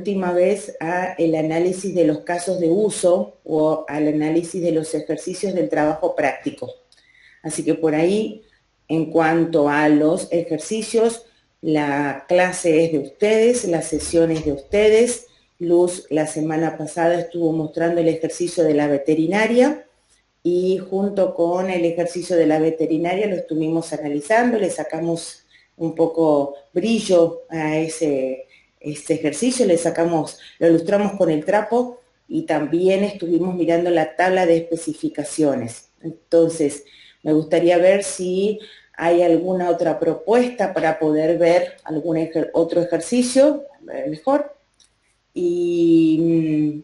última vez a el análisis de los casos de uso o al análisis de los ejercicios del trabajo práctico. Así que por ahí, en cuanto a los ejercicios, la clase es de ustedes, la sesión es de ustedes. Luz la semana pasada estuvo mostrando el ejercicio de la veterinaria y junto con el ejercicio de la veterinaria lo estuvimos analizando, le sacamos un poco brillo a este ejercicio, lo ilustramos con el trapo y también estuvimos mirando la tabla de especificaciones. Entonces, me gustaría ver si hay alguna otra propuesta para poder ver algún otro ejercicio mejor y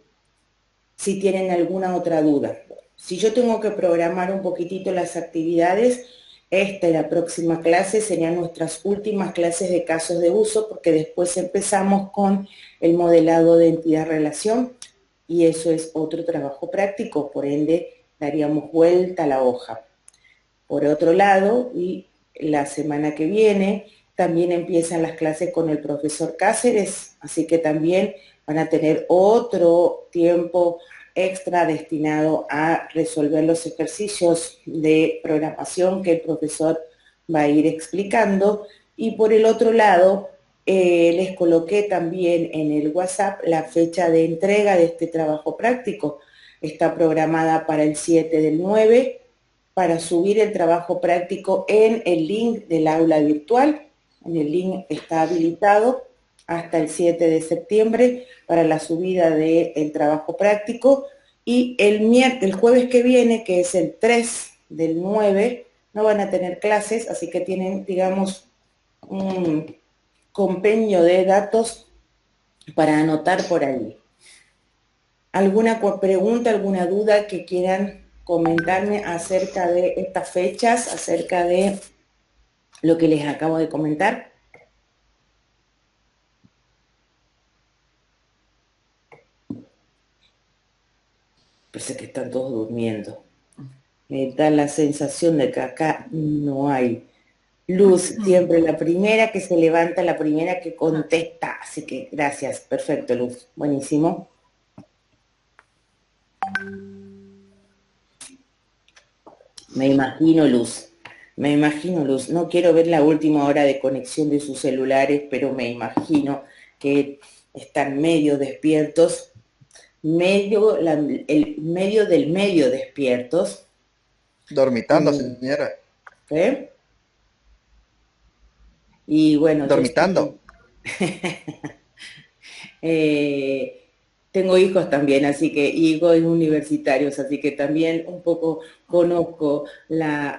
si tienen alguna otra duda. Si yo tengo que programar un poquitito las actividades, esta y la próxima clase serían nuestras últimas clases de casos de uso, porque después empezamos con el modelado de entidad-relación, y eso es otro trabajo práctico, por ende daríamos vuelta a la hoja. Por otro lado, y la semana que viene, también empiezan las clases con el profesor Cáceres, así que también van a tener otro tiempo extra destinado a resolver los ejercicios de programación que el profesor va a ir explicando. Y por el otro lado, les coloqué también en el WhatsApp la fecha de entrega de este trabajo práctico. Está programada para el 7/9, para subir el trabajo práctico en el link del aula virtual. En el link está habilitado hasta el 7 de septiembre para la subida del trabajo práctico, y el jueves que viene, que es el 3/9, no van a tener clases, así que tienen, digamos, un compendio de datos para anotar por ahí. ¿Alguna pregunta, alguna duda que quieran comentarme acerca de estas fechas, acerca de lo que les acabo de comentar? Parece que están todos durmiendo. Me da la sensación de que acá no hay luz. Siempre la primera que se levanta, la primera que contesta. Así que gracias. Perfecto, Luz. Buenísimo. Me imagino, Luz. Me imagino, Luz. No quiero ver la última hora de conexión de sus celulares, pero me imagino que están medio despiertos, el medio del medio despiertos. Dormitando, señora. ¿Eh? Y bueno, yo Dormitando. estoy... tengo hijos también, así que hijos universitarios, así que también un poco conozco las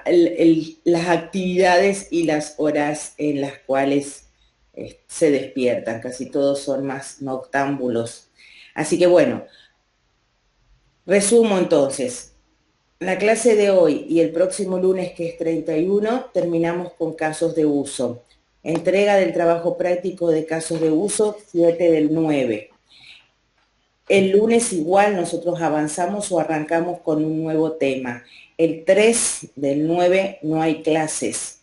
actividades y las horas en las cuales se despiertan. Casi todos son más noctámbulos. Así que bueno, resumo entonces. La clase de hoy y el próximo lunes, que es 31, terminamos con casos de uso. Entrega del trabajo práctico de casos de uso, 7/9. El lunes igual nosotros avanzamos o arrancamos con un nuevo tema. El 3/9 no hay clases.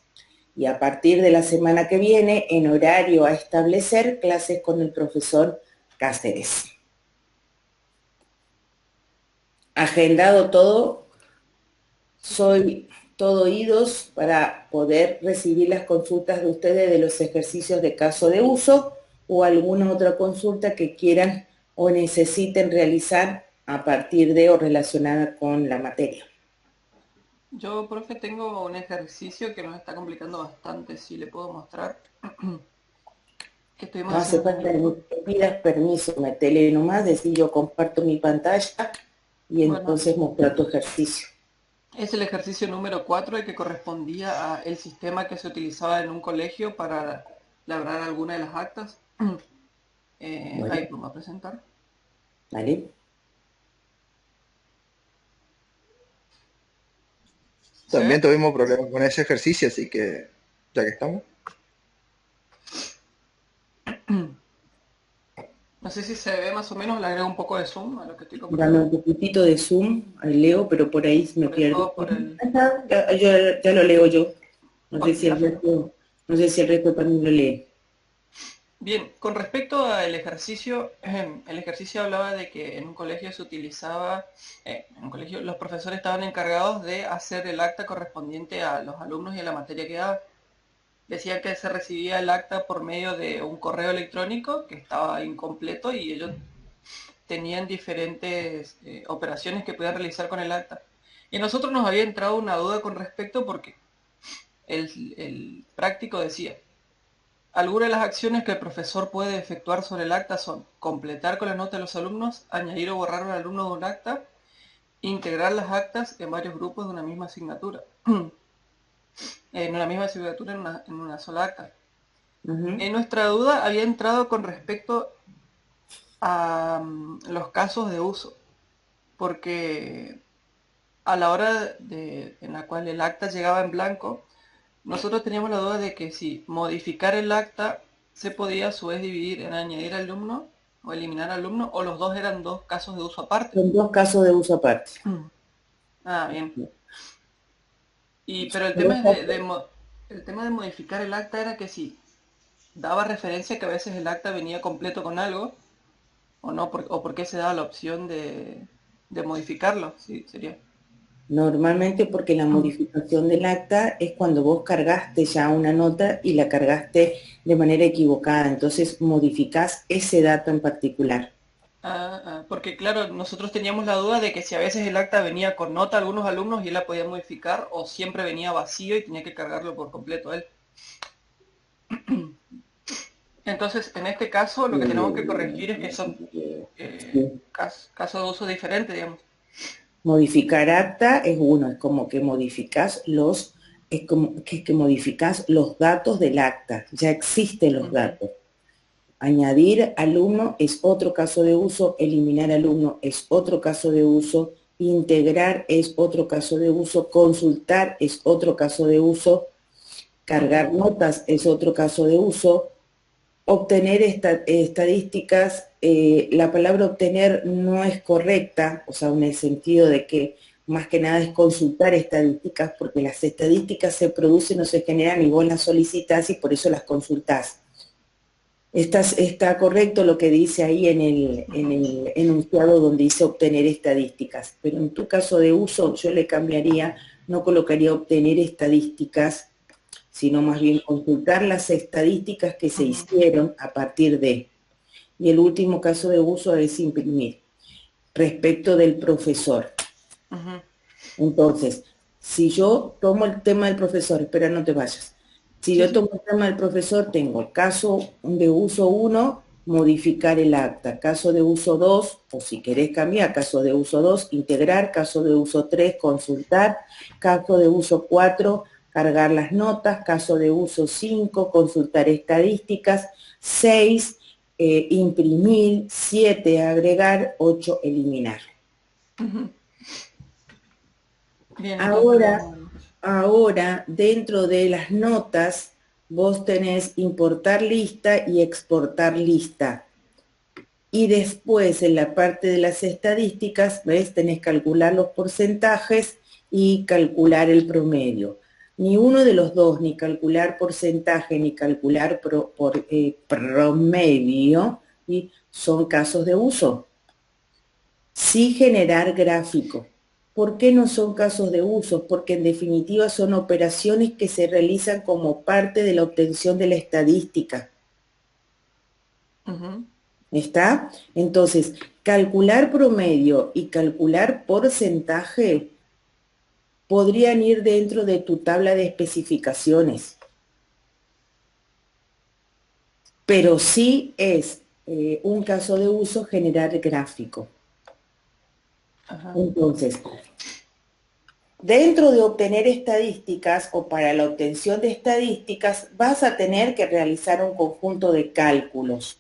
Y a partir de la semana que viene, en horario a establecer, clases con el profesor Cáceres. Agendado todo, soy todo oídos para poder recibir las consultas de ustedes de los ejercicios de caso de uso o alguna otra consulta que quieran o necesiten realizar a partir de o relacionada con la materia. Yo, profe, tengo un ejercicio que nos está complicando bastante, si le puedo mostrar. Que estuvimos No hace haciendo falta en... que pidas permiso, metele nomás, decir yo comparto mi pantalla y Bueno, entonces mostrar tu ejercicio. es el ejercicio número 4 y que correspondía al sistema que se utilizaba en un colegio para labrar alguna de las actas. Bueno, Ahí vamos a presentar. ¿vale? ¿Se También ve? tuvimos problemas con ese ejercicio, así que ya que estamos. No sé si se ve más o menos, le agrego un poco de zoom a lo que estoy Dame un comprobando. poquitito de zoom al Leo, pero por ahí me Sobre pierdo. todo por el... Ajá, ya lo leo yo. No sé Ok, si el resto, no sé si el resto también lo lee. Bien, con respecto al ejercicio, el ejercicio hablaba de que en un colegio se utilizaba, en un colegio los profesores estaban encargados de hacer el acta correspondiente a los alumnos y a la materia que daba. Decía que se recibía el acta por medio de un correo electrónico que estaba incompleto y ellos tenían diferentes operaciones que podían realizar con el acta. Y a nosotros nos había entrado una duda con respecto porque el práctico decía, algunas de las acciones que el profesor puede efectuar sobre el acta son completar con la nota de los alumnos, añadir o borrar un alumno de un acta, integrar las actas en varios grupos de una misma asignatura. En una misma asignatura en una sola acta. Ujú. En nuestra duda había entrado con respecto a los casos de uso, porque a la hora en la cual el acta llegaba en blanco, nosotros teníamos la duda de que si modificar el acta se podía a su vez dividir en añadir alumno o eliminar alumno, o los dos eran dos casos de uso aparte. Son dos casos de uso aparte. Ah, bien. Pero el Pero tema esta- el tema de modificar el acta era que si daba referencia que a veces el acta venía completo con algo, o no, o por qué se daba la opción de modificarlo, sí, sería. Normalmente porque la modificación del acta es cuando vos cargaste ya una nota y la cargaste de manera equivocada, entonces modificás ese dato en particular. Porque claro, nosotros teníamos la duda de que si a veces el acta venía con nota a algunos alumnos y él la podía modificar, o siempre venía vacío y tenía que cargarlo por completo él. Entonces, en este caso, lo que tenemos que corregir es que son Sí. casos de uso diferentes, digamos. Modificar acta es uno, es como que modificás es como que modificás los datos del acta, ya existen los Ujú. datos. Añadir alumno es otro caso de uso, eliminar alumno es otro caso de uso, integrar es otro caso de uso, consultar es otro caso de uso, cargar Ujú. notas es otro caso de uso, obtener estadísticas, la palabra obtener no es correcta, o sea, en el sentido de que más que nada es consultar estadísticas, porque las estadísticas se producen o se generan y vos las solicitas y por eso las consultás. Está correcto lo que dice ahí en Ujú. el enunciado donde dice obtener estadísticas, pero en tu caso de uso yo le cambiaría, no colocaría obtener estadísticas, sino más bien consultar las estadísticas que se Ujú. hicieron a partir de. Y el último caso de uso es imprimir, respecto del profesor. Ujú. Entonces, si yo tomo el tema del profesor, espera, no te vayas. Si Sí, yo sí. tomo el tema del profesor, tengo el caso de uso 1, modificar el acta. Caso de uso 2, o si querés cambiar, caso de uso 2, integrar. Caso de uso 3, consultar. Caso de uso 4, cargar las notas. Caso de uso 5, consultar estadísticas. 6, imprimir. 7, agregar. 8, eliminar. Ujú. Bien, entonces Ahora, vamos. ahora, dentro de las notas, vos tenés importar lista y exportar lista. Y después, en la parte de las estadísticas, ¿ves? Tenés que calcular los porcentajes y calcular el promedio. Ni uno de los dos, ni calcular porcentaje, ni calcular promedio, ¿sí? Son casos de uso. Sí generar gráfico. ¿Por qué no son casos de uso? Porque en definitiva son operaciones que se realizan como parte de la obtención de la estadística. Ujú. ¿Está? Entonces, calcular promedio y calcular porcentaje podrían ir dentro de tu tabla de especificaciones, pero sí es un caso de uso generar gráfico. Ajá. Entonces, dentro de obtener estadísticas o para la obtención de estadísticas vas a tener que realizar un conjunto de cálculos.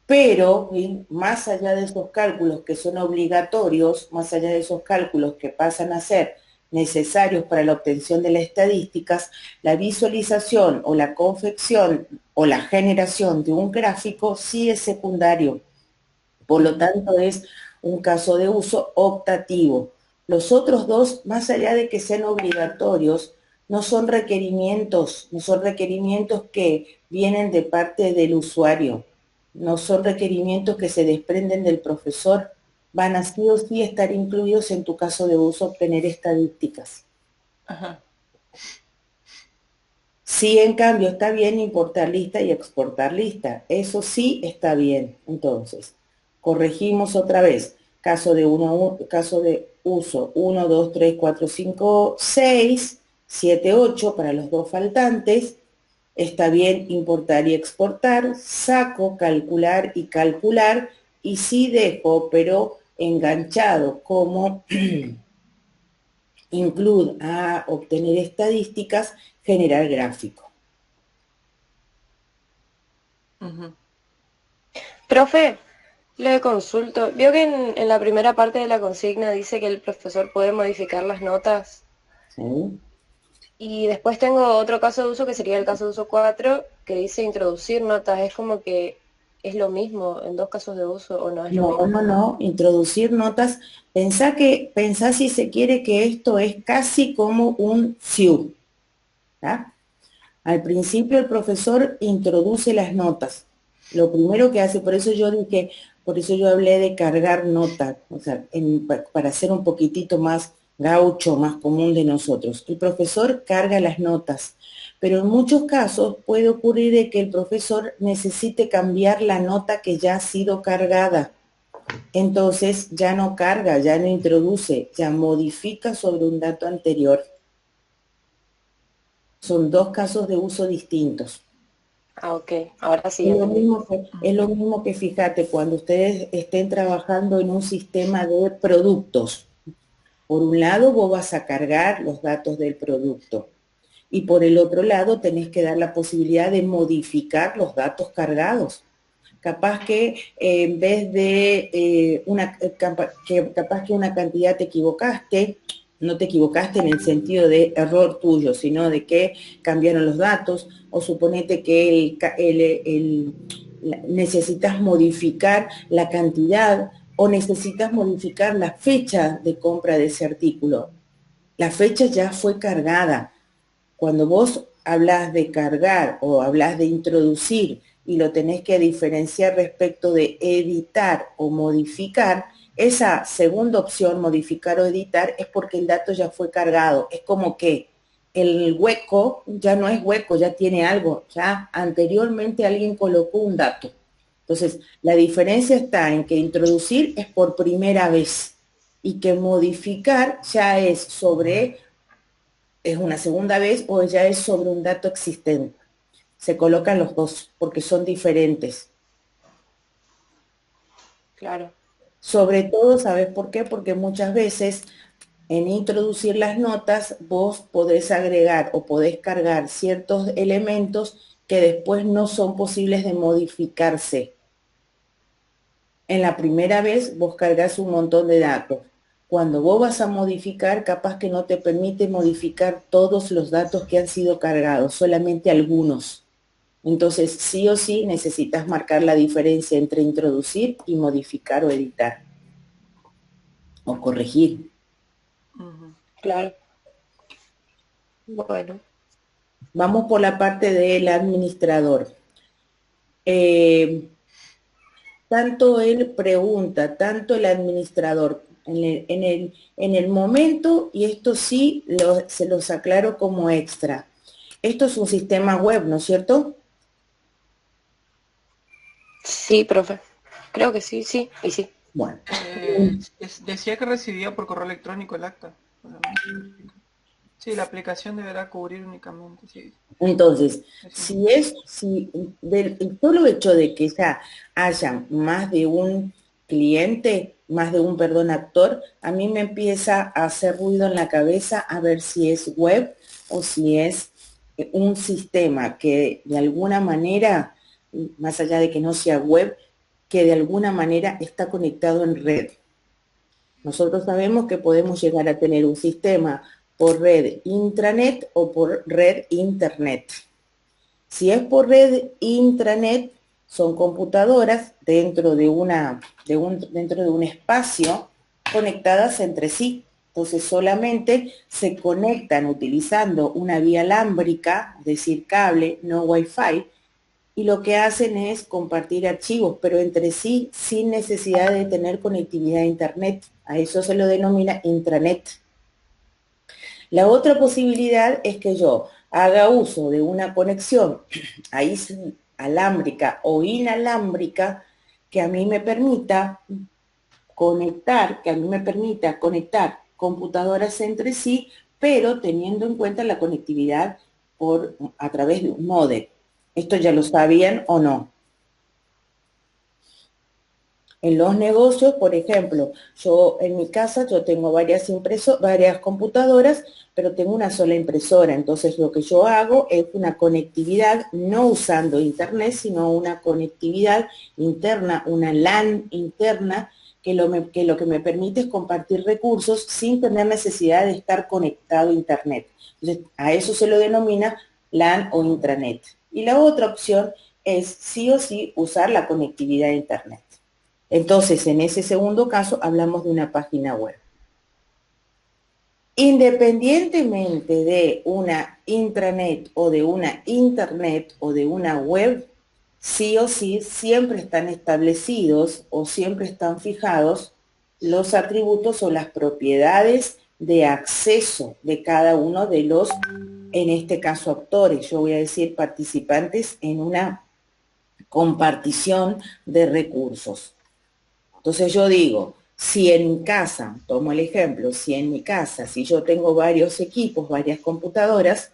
Pero más allá de esos cálculos que son obligatorios, más allá de esos cálculos que pasan a ser necesarios para la obtención de las estadísticas, la visualización o la confección o la generación de un gráfico sí es secundario. Por lo Ujú. tanto, es un caso de uso optativo. Los otros dos, más allá de que sean obligatorios, no son requerimientos, no son requerimientos que vienen de parte del usuario, no son requerimientos que se desprenden del profesor, van a sí o sí estar incluidos en tu caso de uso obtener estadísticas. Ajá. Sí, en cambio, está bien importar lista y exportar lista. Eso sí está bien. Entonces, corregimos otra vez. Caso de uso 1, 2, 3, 4, 5, 6, 7, 8 para los dos faltantes. Está bien importar y exportar. Saco, calcular y calcular. Y sí dejo, pero enganchado como include a obtener estadísticas, generar gráfico. Ujú. Profe, le consulto. ¿Vio que en la primera parte de la consigna dice que el profesor puede modificar las notas? ¿Sí? Y después tengo otro caso de uso que sería el caso de uso 4 que dice introducir notas. Es como que es lo mismo en dos casos de uso o no es lo No, mismo. no, no, introducir notas. Pensá si se quiere que esto es casi como un FIU, ¿tá? Al principio el profesor introduce las notas. Lo primero que hace, por eso yo hablé de cargar notas, o sea, para ser un poquitito más gaucho, más común de nosotros. El profesor carga las notas, pero en muchos casos puede ocurrir de que el profesor necesite cambiar la nota que ya ha sido cargada. Entonces ya no carga, ya no introduce, ya modifica sobre un dato anterior. Son dos casos de uso distintos. Ah, ok. Ahora sí entendí. Es lo mismo que fíjate, cuando ustedes estén trabajando en un sistema de productos. Por un lado, vos vas a cargar los datos del producto y por el otro lado tenés que dar la posibilidad de modificar los datos cargados. Capaz que en vez de capaz que una cantidad te equivocaste, no te equivocaste en el sentido de error tuyo, sino de que cambiaron los datos, o suponete que necesitas modificar la cantidad o necesitas modificar la fecha de compra de ese artículo. La fecha ya fue cargada. Cuando vos hablas de cargar o hablas de introducir y lo tenés que diferenciar respecto de editar o modificar, esa segunda opción, modificar o editar, es porque el dato ya fue cargado. Es como que el hueco ya no es hueco, ya tiene algo, ya anteriormente alguien colocó un dato. Entonces, la diferencia está en que introducir es por primera vez y que modificar ya es una segunda vez o ya es sobre un dato existente. Se colocan los dos porque son diferentes. Claro. Sobre todo, ¿sabes por qué? Porque muchas veces en introducir las notas vos podés agregar o podés cargar ciertos elementos que después no son posibles de modificarse. En la primera vez vos cargas un montón de datos. Cuando vos vas a modificar, capaz que no te permite modificar todos los datos que han sido cargados, solamente algunos. Entonces, sí o sí necesitas marcar la diferencia entre introducir y modificar o editar o corregir. Claro. Bueno. Vamos por la parte del administrador. Tanto él pregunta, tanto el administrador, en el momento, y esto sí se los aclaro como extra. Esto es un sistema web, ¿no es cierto? Sí, profe. Creo que sí, sí, y sí. Bueno. Decía que recibía por correo electrónico el acta. Sí, la aplicación deberá cubrir únicamente, sí. Entonces, si el solo hecho de que ya haya más de un cliente, actor, a mí me empieza a hacer ruido en la cabeza a ver si es web o si es un sistema que de alguna manera, más allá de que no sea web, que de alguna manera está conectado en red. Nosotros sabemos que podemos llegar a tener un sistema por red intranet o por red internet. Si es por red intranet, son computadoras dentro de un espacio conectadas entre sí. Entonces solamente se conectan utilizando una vía alámbrica, es decir, cable, no Wi-Fi, y lo que hacen es compartir archivos, pero entre sí sin necesidad de tener conectividad a Internet. A eso se lo denomina intranet. La otra posibilidad es que yo haga uso de una conexión, ahí sí, alámbrica o inalámbrica, que a mí me permita conectar computadoras entre sí, pero teniendo en cuenta la conectividad a través de un módem. ¿Esto ya lo sabían o no? En los negocios, por ejemplo, yo en mi casa yo tengo varias computadoras, pero tengo una sola impresora. Entonces lo que yo hago es una conectividad, no usando internet, sino una conectividad interna, una LAN interna, que lo que me permite es compartir recursos sin tener necesidad de estar conectado a internet. Entonces, a eso se lo denomina LAN o intranet. Y la otra opción es sí o sí usar la conectividad a internet. Entonces, en ese segundo caso, hablamos de una página web. Independientemente de una intranet o de una internet o de una web, sí o sí siempre están establecidos o siempre están fijados los atributos o las propiedades de acceso de cada uno de los, en este caso, actores. Yo voy a decir participantes en una compartición de recursos. Entonces yo digo, si en mi casa, tomo el ejemplo, si yo tengo varios equipos, varias computadoras,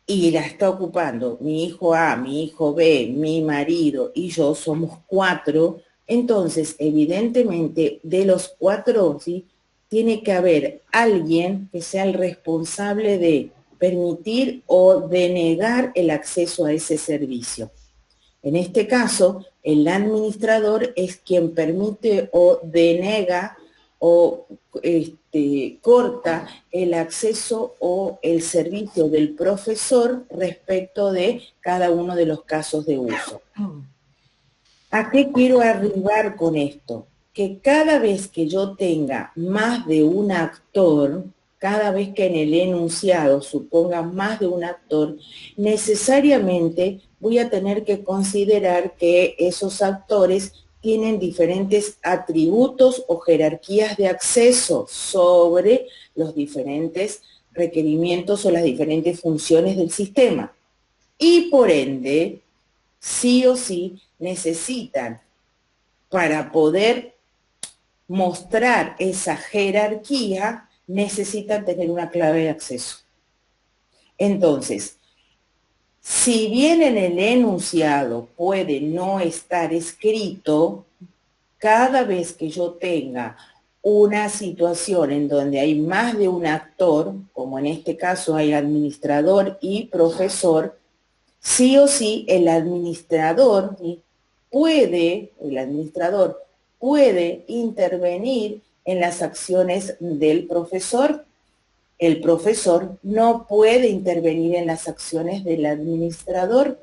y la está ocupando mi hijo A, mi hijo B, mi marido y yo, somos 4, entonces evidentemente de los 4, ¿sí?, tiene que haber alguien que sea el responsable de permitir o denegar el acceso a ese servicio. En este caso, el administrador es quien permite o denega o corta el acceso o el servicio del profesor respecto de cada uno de los casos de uso. ¿A qué quiero arribar con esto? Que cada vez que yo tenga más de un actor, cada vez que en el enunciado suponga más de un actor, necesariamente voy a tener que considerar que esos actores tienen diferentes atributos o jerarquías de acceso sobre los diferentes requerimientos o las diferentes funciones del sistema. Y por ende, sí o sí necesitan, para poder mostrar esa jerarquía, necesitan tener una clave de acceso. Entonces, si bien en el enunciado puede no estar escrito, cada vez que yo tenga una situación en donde hay más de un actor, como en este caso hay administrador y profesor, sí o sí el administrador puede intervenir en las acciones del profesor. El profesor no puede intervenir en las acciones del administrador.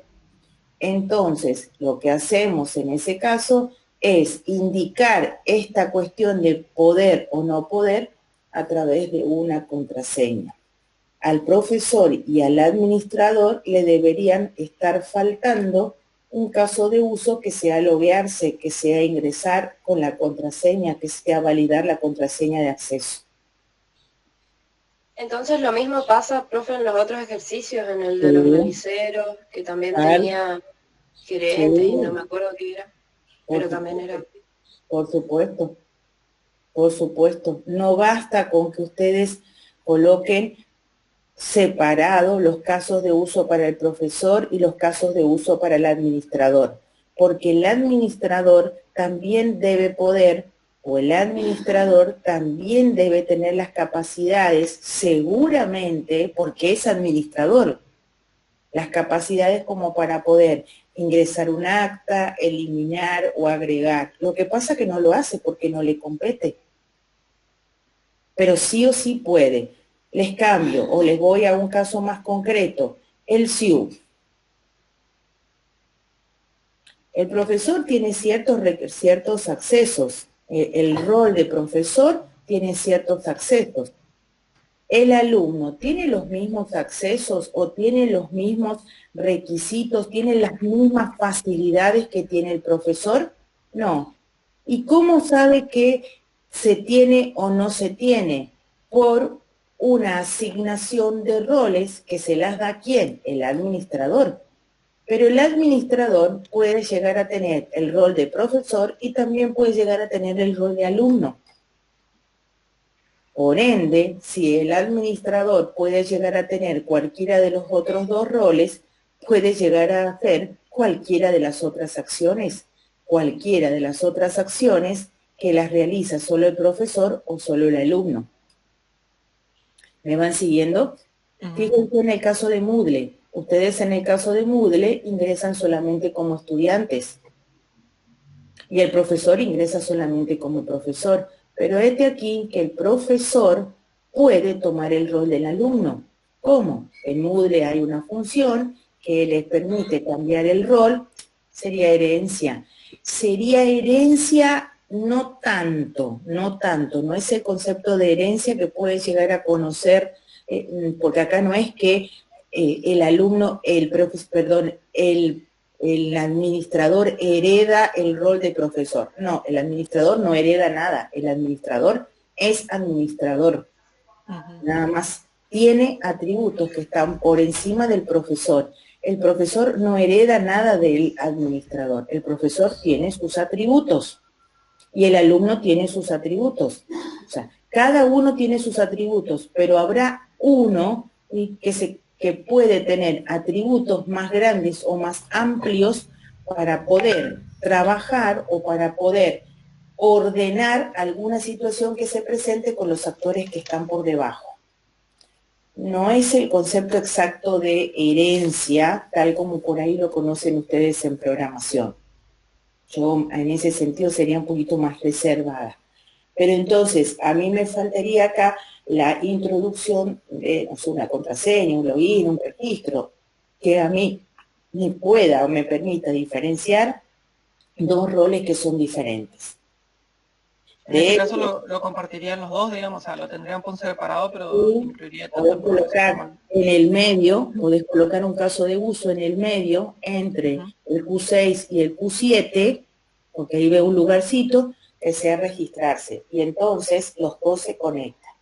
Entonces, lo que hacemos en ese caso es indicar esta cuestión de poder o no poder a través de una contraseña. Al profesor y al administrador le deberían estar faltando un caso de uso que sea loguearse, que sea ingresar con la contraseña, que sea validar la contraseña de acceso. Entonces lo mismo pasa, profe, en los otros ejercicios, en el de los lapiceros, que también tenía gerentes y no me acuerdo qué era, pero también era. Por supuesto, por supuesto. No basta con que ustedes coloquen separados los casos de uso para el profesor y los casos de uso para el administrador, porque el administrador también debe poder, o el administrador también debe tener las capacidades, seguramente, porque es administrador, las capacidades como para poder ingresar un acta, eliminar o agregar. Lo que pasa es que no lo hace porque no le compete, pero sí o sí puede. Les cambio o les voy a un caso más concreto, el SIU. El profesor tiene ciertos accesos. El rol de profesor tiene ciertos accesos. ¿El alumno tiene los mismos accesos o tiene los mismos requisitos, tiene las mismas facilidades que tiene el profesor? No. ¿Y cómo sabe que se tiene o no se tiene? Por una asignación de roles que se las da ¿a quién? El administrador. Pero el administrador puede llegar a tener el rol de profesor y también puede llegar a tener el rol de alumno. Por ende, si el administrador puede llegar a tener cualquiera de los otros dos roles, puede llegar a hacer cualquiera de las otras acciones. Cualquiera de las otras acciones que las realiza solo el profesor o solo el alumno. ¿Me van siguiendo? Fíjense en el caso de Moodle. Ustedes en el caso de Moodle ingresan solamente como estudiantes. Y el profesor ingresa solamente como profesor. Pero este aquí que el profesor puede tomar el rol del alumno. ¿Cómo? En Moodle hay una función que les permite cambiar el rol. Sería herencia. Sería herencia no tanto, no es el concepto de herencia que puede llegar a conocer, porque acá no es que el alumno, el administrador hereda el rol de profesor. No, el administrador no hereda nada, el administrador es administrador. Nada más tiene atributos que están por encima del profesor. El profesor no hereda nada del administrador. El profesor tiene sus atributos y el alumno tiene sus atributos. O sea, cada uno tiene sus atributos, pero habrá uno que puede tener atributos más grandes o más amplios para poder trabajar o para poder ordenar alguna situación que se presente con los actores que están por debajo. No es el concepto exacto de herencia, tal como por ahí lo conocen ustedes en programación. Yo en ese sentido sería un poquito más reservada. Pero entonces, a mí me faltaría acá la introducción de una contraseña, un login, un registro, que a mí me pueda o me permita diferenciar dos roles que son diferentes. En este caso lo compartirían los dos, digamos, o sea, lo tendrían por separado, pero incluiría tanto podés colocar en el medio, podés colocar un caso de uso en el medio entre el Q6 y el Q7, porque ahí ve un lugarcito que sea registrarse, y entonces los dos se conectan.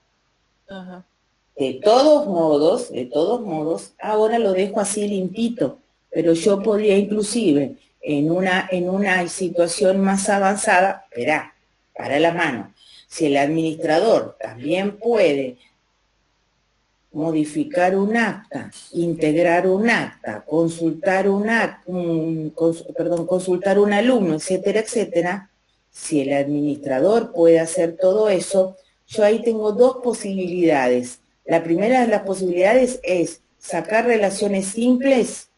De todos modos, ahora lo dejo así limpito, pero yo podría inclusive en una situación más avanzada, verá, para la mano, si el administrador también puede modificar un acta, integrar un acta, consultar consultar un alumno, etcétera, etcétera, si el administrador puede hacer todo eso, yo ahí tengo dos posibilidades. La primera de las posibilidades es sacar relaciones simples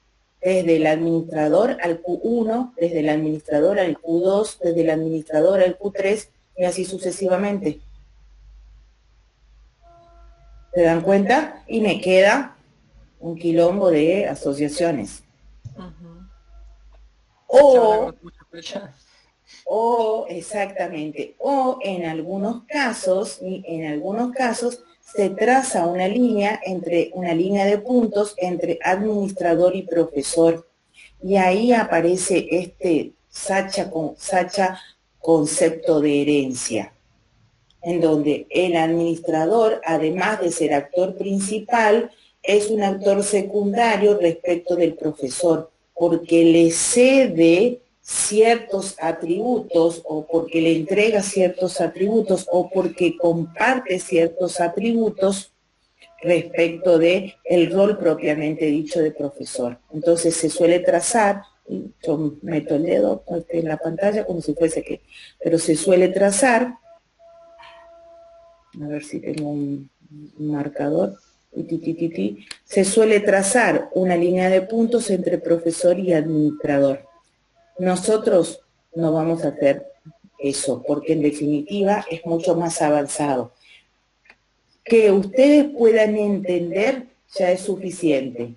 desde el administrador al Q1, desde el administrador al Q2, desde el administrador al Q3 y así sucesivamente. ¿Se dan cuenta? Y me queda un quilombo de asociaciones. Exactamente, o en algunos casos se traza una línea de puntos entre administrador y profesor. Y ahí aparece este Sacha concepto de herencia, en donde el administrador, además de ser actor principal, es un actor secundario respecto del profesor, porque le cede ciertos atributos, o porque le entrega ciertos atributos, o porque comparte ciertos atributos respecto de el rol propiamente dicho de profesor. Entonces se suele trazar, yo meto el dedo en la pantalla como si fuese que, pero se suele trazar, a ver si tengo un marcador, se suele trazar una línea de puntos entre profesor y administrador. Nosotros no vamos a hacer eso, porque en definitiva es mucho más avanzado. Que ustedes puedan entender ya es suficiente.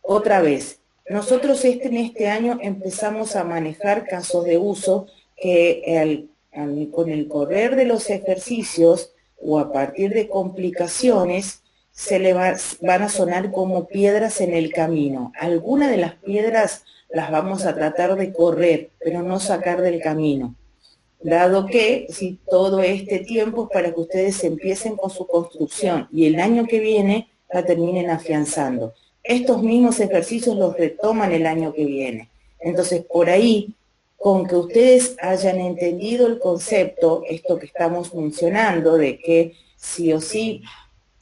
Otra vez, nosotros en este año empezamos a manejar casos de uso que con el correr de los ejercicios o a partir de complicaciones, van a sonar como piedras en el camino. Algunas de las piedras las vamos a tratar de correr, pero no sacar del camino. Dado que si todo este tiempo es para que ustedes empiecen con su construcción y el año que viene la terminen afianzando. Estos mismos ejercicios los retoman el año que viene. Entonces, por ahí, con que ustedes hayan entendido el concepto, esto que estamos mencionando, de que sí o sí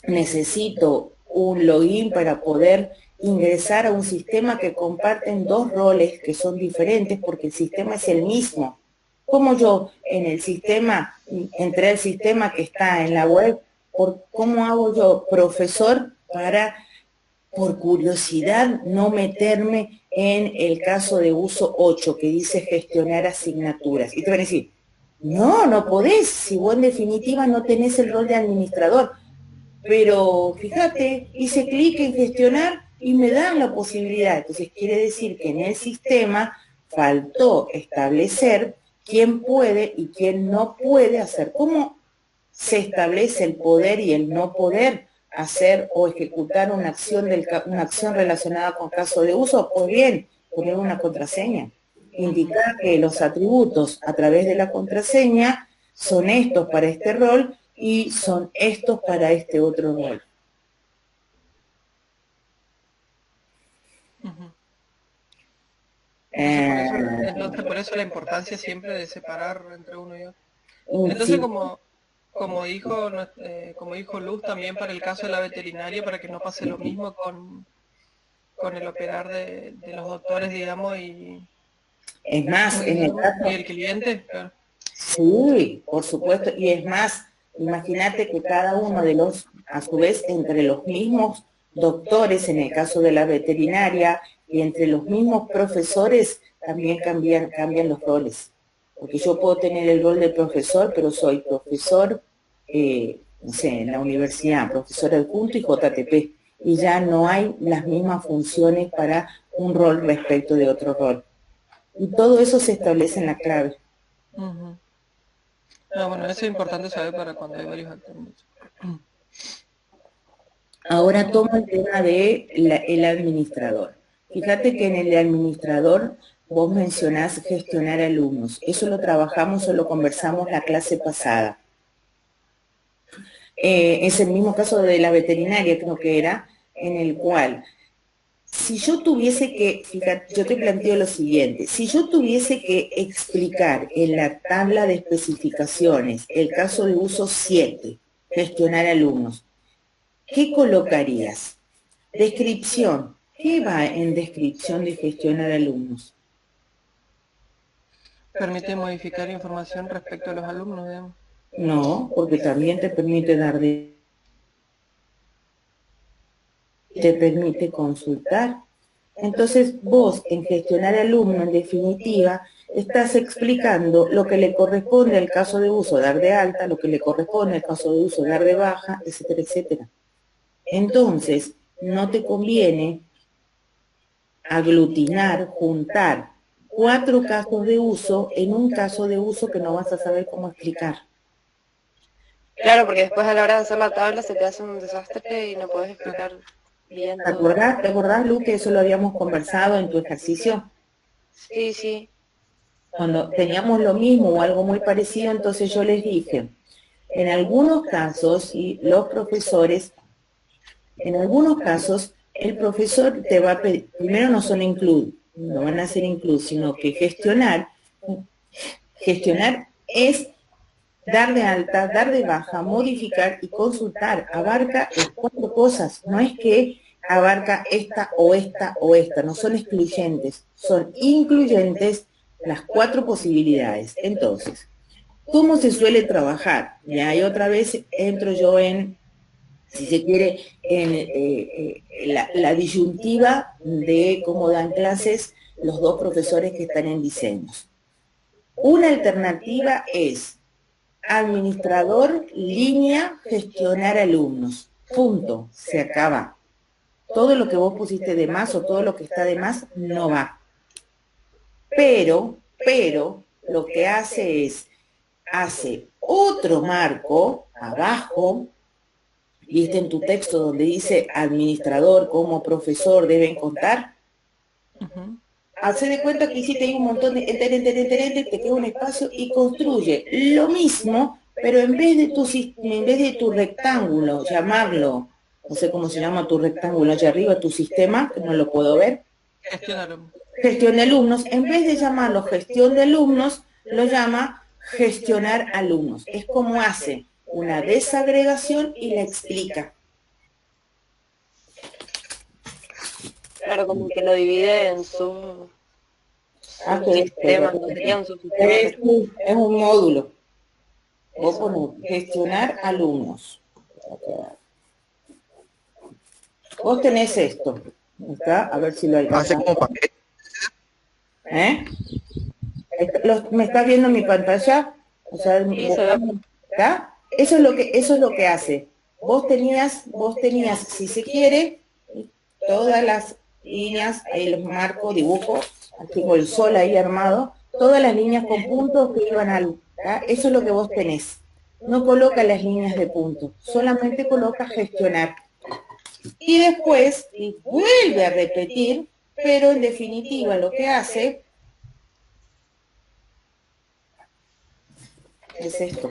necesito un login para poder ingresar a un sistema que comparten dos roles que son diferentes porque el sistema es el mismo. Como yo en el sistema, entré al sistema que está en la web, ¿cómo hago yo, profesor, para, por curiosidad, no meterme en el caso de uso 8 que dice gestionar asignaturas? Y te van a decir, no podés, si vos en definitiva no tenés el rol de administrador. Pero fíjate, hice clic en gestionar y me dan la posibilidad. Entonces quiere decir que en el sistema faltó establecer quién puede y quién no puede hacer. ¿Cómo se establece el poder y el no poder hacer o ejecutar una acción relacionada con caso de uso? Pues bien, poner una contraseña. Indicar que los atributos a través de la contraseña son estos para este rol y son estos para este otro rol. Entonces, por eso la importancia siempre de separar entre uno y otro. Entonces, Sí. como dijo Luz, también para el caso de la veterinaria, para que no pase lo mismo con el operar de los doctores, digamos, y Es más, en el caso... y el cliente, claro. Sí, por supuesto, y es más, imagínate que cada uno de los, a su vez, entre los mismos doctores, en el caso de la veterinaria, y entre los mismos profesores, también cambian los roles. Porque yo puedo tener el rol de profesor, pero soy profesor, no sé, en la universidad, profesor adjunto y JTP, y ya no hay las mismas funciones para un rol respecto de otro rol. Y todo eso se establece en la clave. Bueno, eso es importante saber para cuando hay varios actores. Ahora tomo el tema de el administrador. Fíjate que en el administrador vos mencionás gestionar alumnos. Eso lo trabajamos o lo conversamos la clase pasada. Es el mismo caso de la veterinaria, creo que era, en el cual, si yo tuviese que, fíjate, yo te planteo lo siguiente, si yo tuviese que explicar en la tabla de especificaciones el caso de uso 7, gestionar alumnos, ¿qué colocarías? Descripción. ¿Qué va en descripción de gestionar alumnos? Permite modificar información respecto a los alumnos, digamos. No, porque también te permite te permite consultar. Entonces vos en gestionar alumno, en definitiva, estás explicando lo que le corresponde al caso de uso dar de alta, lo que le corresponde al caso de uso dar de baja, etcétera, etcétera. Entonces, no te conviene aglutinar, juntar 4 casos de uso en un caso de uso que no vas a saber cómo explicar. Claro, porque después a la hora de hacer la tabla se te hace un desastre y no puedes explicar bien todo. ¿Te acordás, Lu, que eso lo habíamos conversado en tu ejercicio? Sí, sí. Cuando teníamos lo mismo o algo muy parecido, entonces yo les dije, en algunos casos, y los profesores, en algunos casos, el profesor te va a pedir, primero no son include, no van a ser include, sino que gestionar es dar de alta, dar de baja, modificar y consultar. Abarca las 4 cosas, no es que abarca esta o esta o esta, no son excluyentes, son incluyentes las 4 posibilidades. Entonces, ¿cómo se suele trabajar? Ya, y otra vez entro yo en, si se quiere, en la disyuntiva de cómo dan clases los dos profesores que están en diseños. Una alternativa es administrador, línea, gestionar alumnos. Punto. Se acaba. Todo lo que vos pusiste de más o todo lo que está de más no va. Pero, lo que hace es hace otro marco abajo, ¿viste en tu texto donde dice administrador como profesor deben contar? Hace de cuenta que hiciste ahí un montón de enter, te queda un espacio y construye lo mismo, pero en vez de tu rectángulo, llamarlo, no sé cómo se llama tu rectángulo allá arriba, tu sistema, que no lo puedo ver. Gestión de alumnos. Gestión de alumnos, en vez de llamarlo gestión de alumnos, lo llama gestionar alumnos. Es como hace una desagregación y la explica. Claro, como que lo divide en su sistema, no sería un subsistema. Es un módulo. Vos ponés gestionar alumnos. Vos tenés esto. Acá, a ver si lo alcanzas. Hace como paquete. ¿Eh? ¿Me estás viendo mi pantalla? O sea, ¿acá? Eso es lo que hace. Vos tenías, si se quiere, todas las líneas, ahí los marco, dibujo, tengo el sol ahí armado, todas las líneas con puntos que iban al, ¿tá? Eso es lo que vos tenés. No coloca las líneas de punto, solamente coloca gestionar. Y después vuelve a repetir, pero en definitiva lo que hace es esto.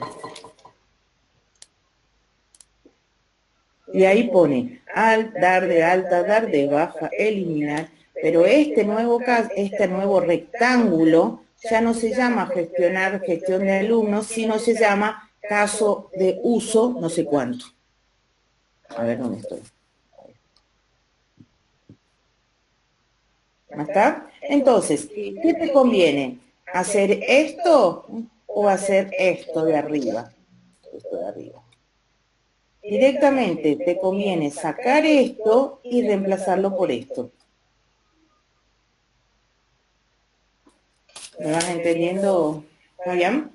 Y ahí pone dar de alta, dar de baja, eliminar. Pero este nuevo rectángulo ya no se llama gestión de alumnos, sino se llama caso de uso, no sé cuánto. A ver dónde estoy. ¿Está? Entonces, ¿qué te conviene? ¿Hacer esto o hacer esto de arriba? Esto de arriba. Directamente te conviene sacar esto y reemplazarlo por esto. ¿Me van entendiendo, Fabián?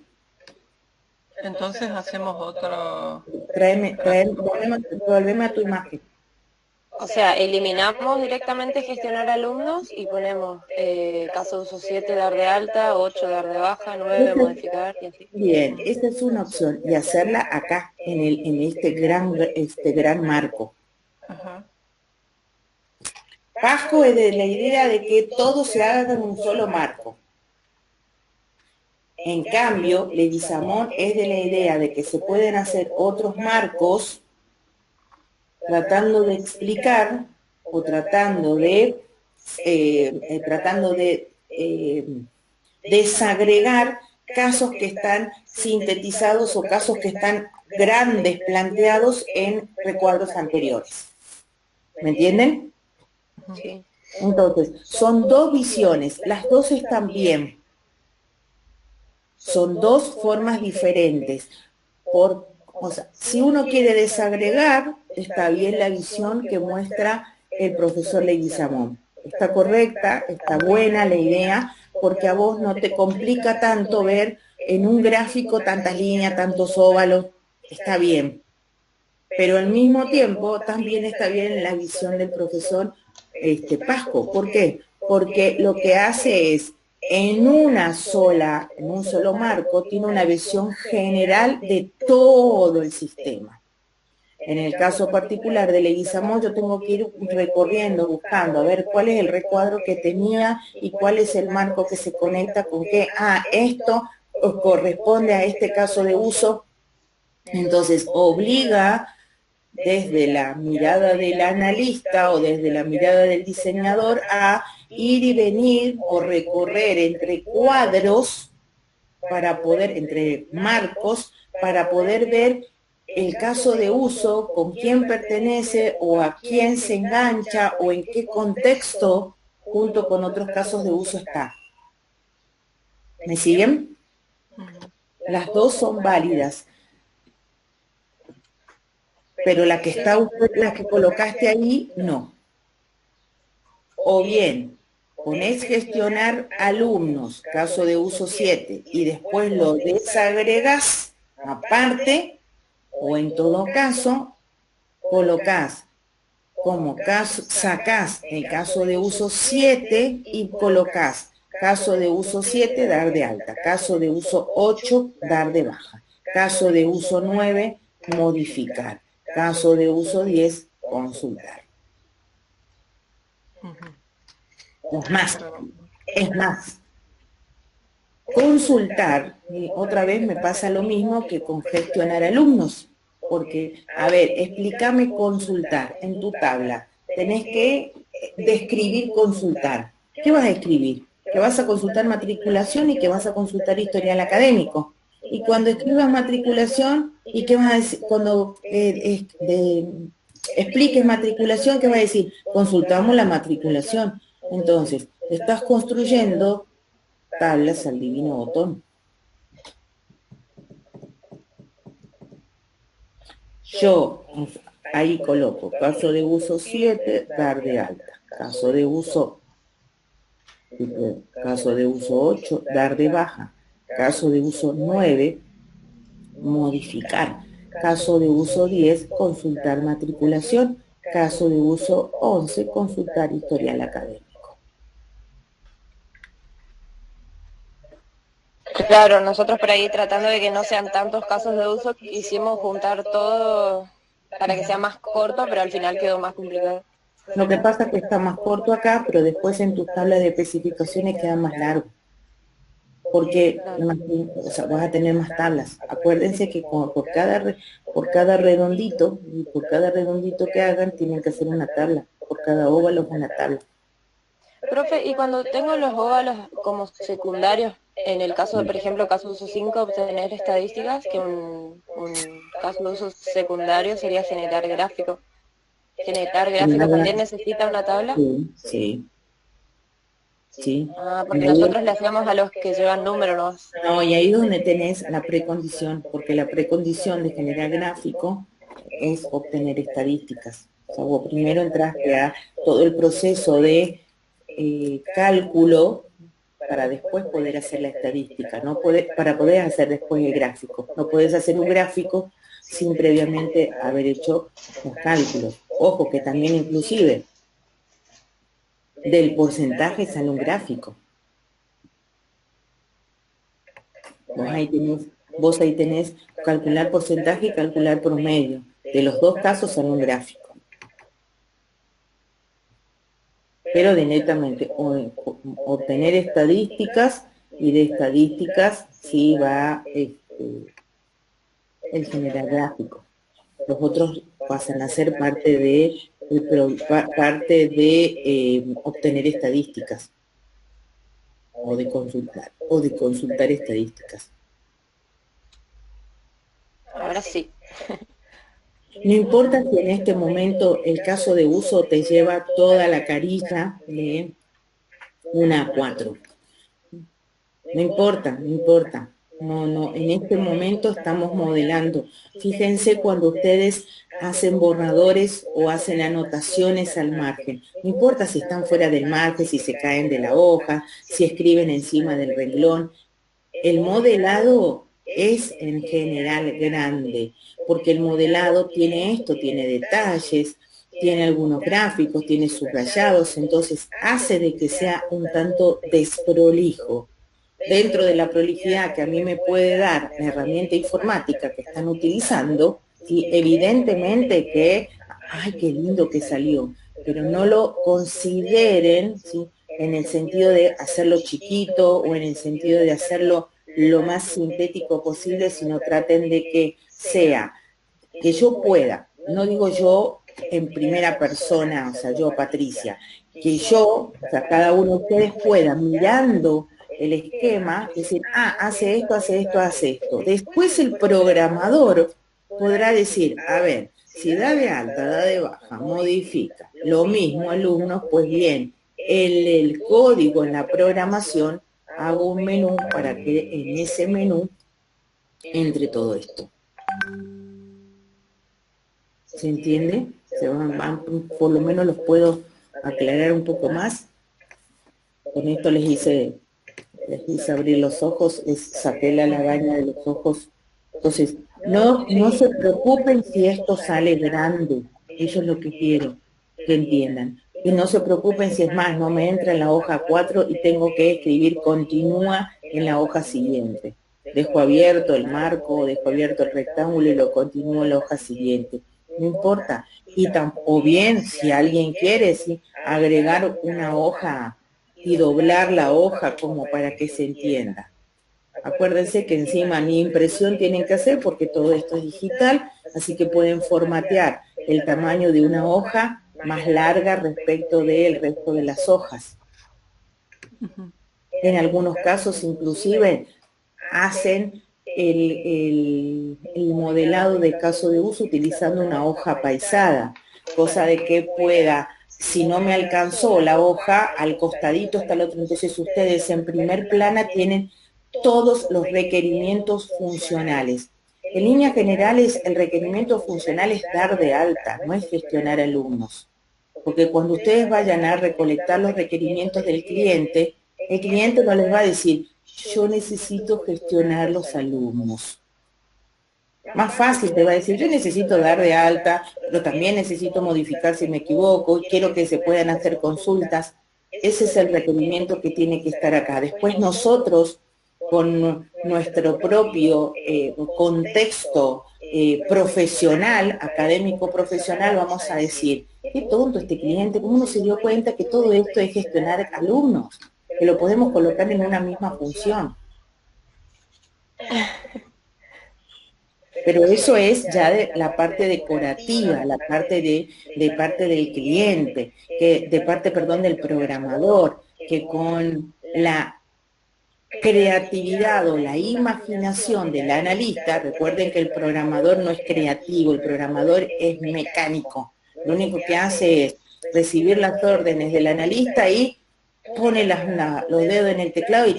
Entonces hacemos otro... Volveme a tu imagen. O sea, eliminamos directamente gestionar alumnos y ponemos caso de uso 7 dar de alta, 8 dar de baja, 9 modificar y así. Bien, esa es una opción y hacerla acá, en este gran marco. Ajá. Pasco es de la idea de que todo se haga en un solo marco. En cambio, Leguizamón es de la idea de que se pueden hacer otros marcos tratando de explicar o tratando de desagregar casos que están sintetizados o casos que están grandes planteados en recuadros anteriores. ¿Me entienden? Sí. Entonces, son dos visiones, las dos están bien. Son dos formas diferentes. O sea, si uno quiere desagregar, está bien la visión que muestra el profesor Leguizamón. Está correcta, está buena la idea, porque a vos no te complica tanto ver en un gráfico tantas líneas, tantos óvalos, está bien. Pero al mismo tiempo también está bien la visión del profesor Pasco. ¿Por qué? Porque lo que hace es, en un solo marco, tiene una visión general de todo el sistema. En el caso particular de Leguizamón, yo tengo que ir recorriendo, buscando, a ver cuál es el recuadro que tenía y cuál es el marco que se conecta con qué. Esto corresponde a este caso de uso. Entonces, obliga desde la mirada del analista o desde la mirada del diseñador a ir y venir o recorrer entre cuadros para poder, entre marcos, para poder ver el caso de uso, con quién pertenece o a quién se engancha o en qué contexto junto con otros casos de uso está. ¿Me siguen? Las dos son válidas. Pero la que colocaste ahí, no. O bien, ponés gestionar alumnos, caso de uso 7, y después lo desagregás aparte, o en todo caso, colocás como caso, sacás el caso de uso 7 y colocás Caso de uso 7, dar de alta. Caso de uso 8, dar de baja. Caso de uso 9, modificar. Caso de uso 10, consultar. Es más, consultar, y otra vez me pasa lo mismo que con gestionar alumnos, porque, a ver, explícame consultar en tu tabla. Tenés que describir consultar. ¿Qué vas a escribir? Que vas a consultar matriculación y que vas a consultar historial académico. Y cuando escribas matriculación, ¿y qué vas a decir? Cuando expliques matriculación, ¿qué vas a decir? Consultamos la matriculación. Entonces, estás construyendo tablas al divino botón. Yo ahí coloco caso de uso 7, dar de alta. Caso de uso 8, dar de baja. Caso de uso 9, modificar. Caso de uso 10, consultar matriculación. Caso de uso 11, consultar historial académico. Claro, nosotros por ahí tratando de que no sean tantos casos de uso, quisimos juntar todo para que sea más corto, pero al final quedó más complicado. Lo que pasa es que está más corto acá, pero después en tus tablas de especificaciones queda más largo. Porque o sea, vas a tener más tablas. Acuérdense que por cada redondito, y por cada redondito que hagan, tienen que hacer una tabla. Por cada óvalo una tabla. Profe, y cuando tengo los óvalos como secundarios, en el caso, por ejemplo, caso de uso 5, obtener estadísticas, que un caso de uso secundario sería generar gráfico. ¿Generar gráfico también necesita una tabla? Sí. Sí. Ah, porque nosotros le hacíamos a los que llevan números. No, y ahí es donde tenés la precondición, porque la precondición de generar gráfico es obtener estadísticas. O sea, vos primero entraste a todo el proceso de cálculo para después poder hacer la estadística, para poder hacer después el gráfico. No podés hacer un gráfico sin previamente haber hecho los cálculos. Ojo, que también inclusive del porcentaje sale un gráfico. Vos ahí tenés calcular porcentaje y calcular promedio. De los dos casos sale un gráfico. Pero de netamente obtener estadísticas, y de estadísticas sí va el generar gráfico. Los otros pasan a ser parte de obtener estadísticas o de consultar estadísticas. Ahora sí. No importa si en este momento el caso de uso te lleva toda la carilla de 1 a 4. No importa. No, en este momento estamos modelando. Fíjense cuando ustedes hacen borradores o hacen anotaciones al margen. No importa si están fuera del margen, si se caen de la hoja, si escriben encima del renglón. El modelado es en general grande, porque el modelado tiene esto, tiene detalles, tiene algunos gráficos, tiene subrayados, entonces hace de que sea un tanto desprolijo. Dentro de la prolijidad que a mí me puede dar la herramienta informática que están utilizando, ¿sí? Evidentemente que, ¡ay, qué lindo que salió! Pero no lo consideren, ¿sí?, en el sentido de hacerlo chiquito o en el sentido de hacerlo lo más sintético posible, sino traten de que sea, que yo pueda, no digo yo en primera persona, o sea, yo, Patricia, que yo, o sea, cada uno de ustedes pueda, mirando el esquema, decir, hace esto, hace esto, hace esto. Después el programador podrá decir, a ver, si da de alta, da de baja, modifica. Lo mismo, alumnos, pues bien, el código en la programación, hago un menú para que en ese menú entre todo esto. ¿Se entiende? Por lo menos los puedo aclarar un poco más. Con esto les hice abrir los ojos, saqué la lagaña de los ojos. Entonces, no se preocupen si esto sale grande. Eso es lo que quiero que entiendan. Y no se preocupen si es más, no me entra en la hoja 4 y tengo que escribir continúa en la hoja siguiente. Dejo abierto el marco, dejo abierto el rectángulo y lo continúo en la hoja siguiente. No importa. O bien, si alguien quiere, ¿sí?, agregar una hoja y doblar la hoja como para que se entienda. Acuérdense que encima ni impresión tienen que hacer porque todo esto es digital, así que pueden formatear el tamaño de una hoja más larga respecto del resto de las hojas. En algunos casos inclusive hacen el modelado de caso de uso utilizando una hoja paisada, cosa de que pueda, si no me alcanzó la hoja, al costadito está el otro. Entonces ustedes en primer plana tienen todos los requerimientos funcionales. En líneas generales, el requerimiento funcional es dar de alta, no es gestionar alumnos. Porque cuando ustedes vayan a recolectar los requerimientos del cliente, el cliente no les va a decir, yo necesito gestionar los alumnos. Más fácil te va a decir, yo necesito dar de alta, pero también necesito modificar si me equivoco, quiero que se puedan hacer consultas. Ese es el requerimiento que tiene que estar acá. Después nosotros, con nuestro propio contexto profesional, académico profesional, vamos a decir, qué tonto este cliente, ¿cómo no se dio cuenta que todo esto es gestionar alumnos? Que lo podemos colocar en una misma función. Pero eso es ya de la parte decorativa, la parte de parte del cliente, perdón, del programador, que con la creatividad o la imaginación del analista, recuerden que el programador no es creativo, el programador es mecánico. Lo único que hace es recibir las órdenes del analista y pone los dedos en el teclado y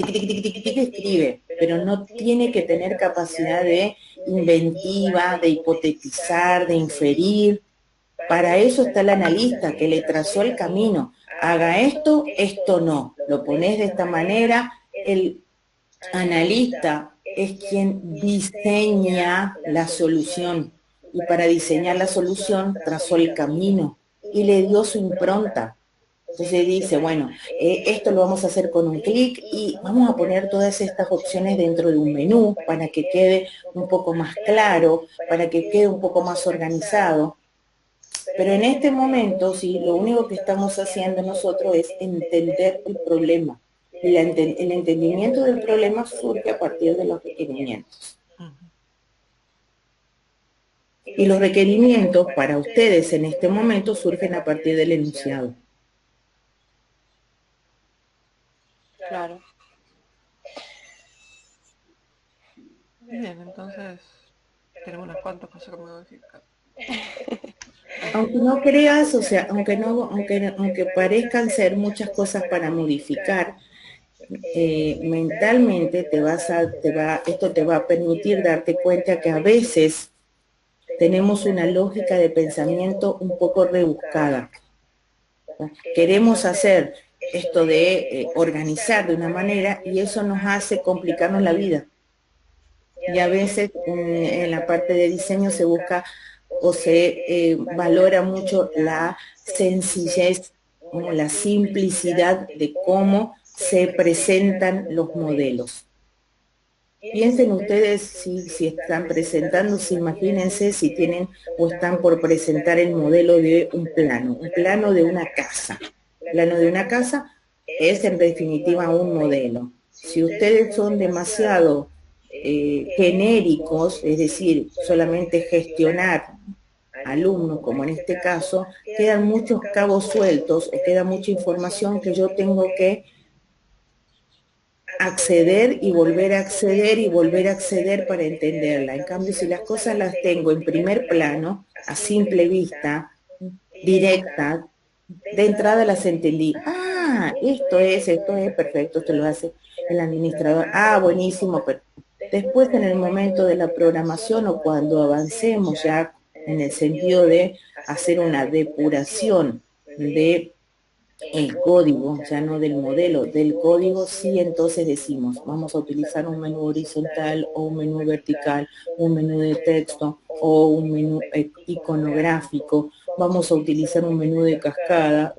escribe, pero no tiene que tener capacidad de inventiva, de hipotetizar, de inferir. Para eso está el analista, que le trazó el camino. Haga esto, esto no. Lo pones de esta manera. El analista es quien diseña la solución. Y para diseñar la solución trazó el camino y le dio su impronta. Entonces dice, bueno, esto lo vamos a hacer con un clic y vamos a poner todas estas opciones dentro de un menú para que quede un poco más claro, para que quede un poco más organizado. Pero en este momento, sí, lo único que estamos haciendo nosotros es entender el problema. Y el entendimiento del problema surge a partir de los requerimientos. Y los requerimientos para ustedes en este momento surgen a partir del enunciado. Claro. Bien, entonces tenemos unas cuantas cosas que modificar. Aunque no creas, o sea, aunque parezcan ser muchas cosas para modificar, mentalmente esto te va a permitir darte cuenta que a veces tenemos una lógica de pensamiento un poco rebuscada. Queremos hacer esto de organizar de una manera y eso nos hace complicarnos la vida. Y a veces en la parte de diseño se busca o se valora mucho la sencillez, como la simplicidad de cómo se presentan los modelos. Piensen ustedes si están presentándose, imagínense si tienen o están por presentar el modelo de un plano de una casa. El plano de una casa es en definitiva un modelo. Si ustedes son demasiado genéricos, es decir, solamente gestionar alumnos, como en este caso, quedan muchos cabos sueltos, queda mucha información que yo tengo que acceder y volver a acceder y volver a acceder para entenderla. En cambio, si las cosas las tengo en primer plano, a simple vista, directa, de entrada las entendí. Ah, esto es perfecto, esto lo hace el administrador. Ah, buenísimo, pero después en el momento de la programación o cuando avancemos ya en el sentido de hacer una depuración de el código, ya no del modelo, del código, sí, entonces decimos, vamos a utilizar un menú horizontal o un menú vertical, un menú de texto o un menú iconográfico vamos a utilizar un menú de cascada.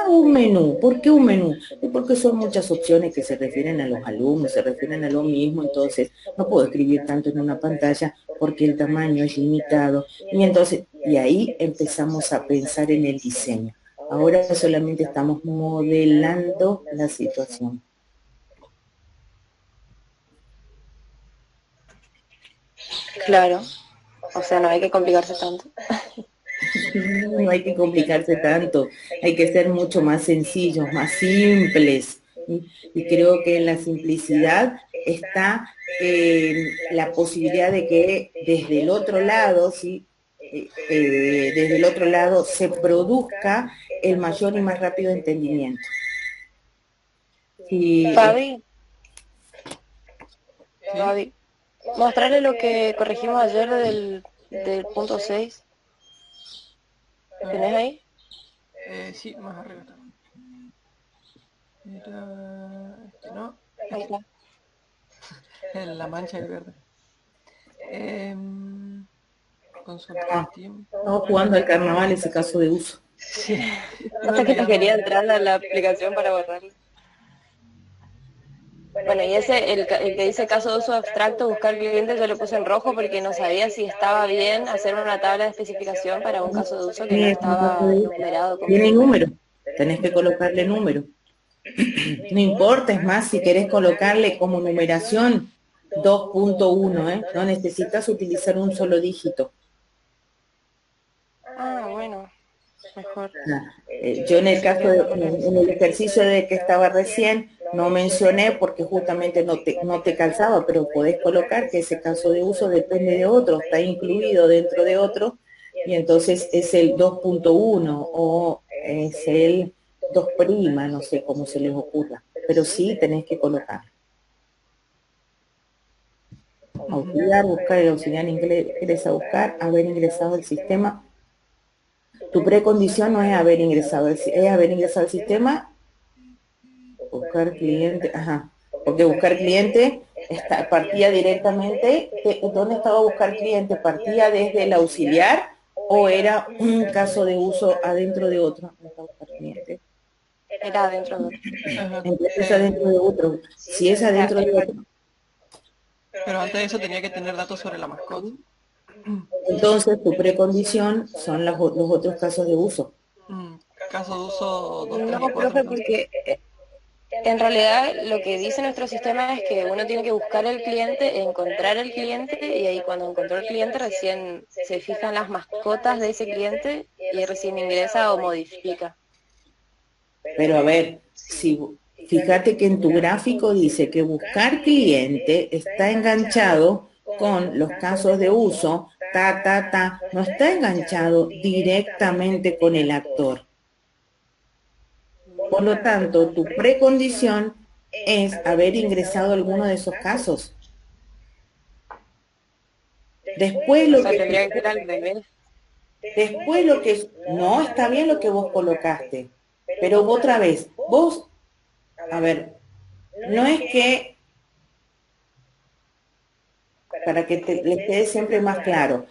Un menú. ¿Por qué un menú? Porque son muchas opciones que se refieren a los alumnos, se refieren a lo mismo, entonces no puedo escribir tanto en una pantalla porque el tamaño es limitado. Y entonces, y ahí empezamos a pensar en el diseño. Ahora solamente estamos modelando la situación. Claro, o sea, no hay que complicarse tanto. No hay que complicarse tanto, hay que ser mucho más sencillos, más simples. Y creo que en la simplicidad está la posibilidad de que desde el otro lado, ¿sí? Desde el otro lado se produzca el mayor y más rápido entendimiento. Sí, Fabi, mostrarle lo que corregimos ayer del punto 6. ¿Tenés ahí? Sí, más arriba está. Era... no. Ahí está. La mancha del verde. Consultar tiempo. Estamos jugando al carnaval ese caso de uso. Sí. Hasta que te quería entrar a la aplicación para borrarlo. Bueno, y ese, el que dice caso de uso abstracto, buscar cliente, yo lo puse en rojo porque no sabía si estaba bien hacer una tabla de especificación para un caso de uso que no estaba numerado. Tiene número, tenés que colocarle número. No importa, es más, si querés colocarle como numeración 2.1, no necesitas utilizar un solo dígito. Ah, bueno, mejor. Yo en el caso, en el ejercicio de que estaba recién, no mencioné porque justamente no te calzaba, pero podés colocar que ese caso de uso depende de otro, está incluido dentro de otro, y entonces es el 2.1 o es el 2', no sé cómo se les ocurra, pero sí tenés que colocar. Auxiliar, buscar el auxiliar ingresa a buscar, haber ingresado al sistema. Tu precondición no es haber ingresado al sistema. Buscar cliente, porque buscar cliente partía directamente, ¿dónde estaba buscar cliente? ¿Partía desde el auxiliar o era un caso de uso adentro de otro? Buscar cliente. Era adentro de otro. Entonces es adentro de otro. Si es adentro de otro. Pero antes de eso tenía que tener datos sobre la mascota. Entonces tu precondición son los otros casos de uso. Caso de uso 2, 3 No, y 4. profe, porque en realidad lo que dice nuestro sistema es que uno tiene que buscar el cliente, encontrar el cliente, y ahí cuando encontró el cliente recién se fijan las mascotas de ese cliente y recién ingresa o modifica. Pero a ver, fíjate que en tu gráfico dice que buscar cliente está enganchado con los casos de uso, no está enganchado directamente con el actor. Por lo tanto, tu precondición es haber ingresado alguno de esos casos. Después lo que tendría que ser al revés. Después lo que... No, está bien lo que vos colocaste. Pero otra vez, vos... A ver, no es que... Para que les quede siempre más claro.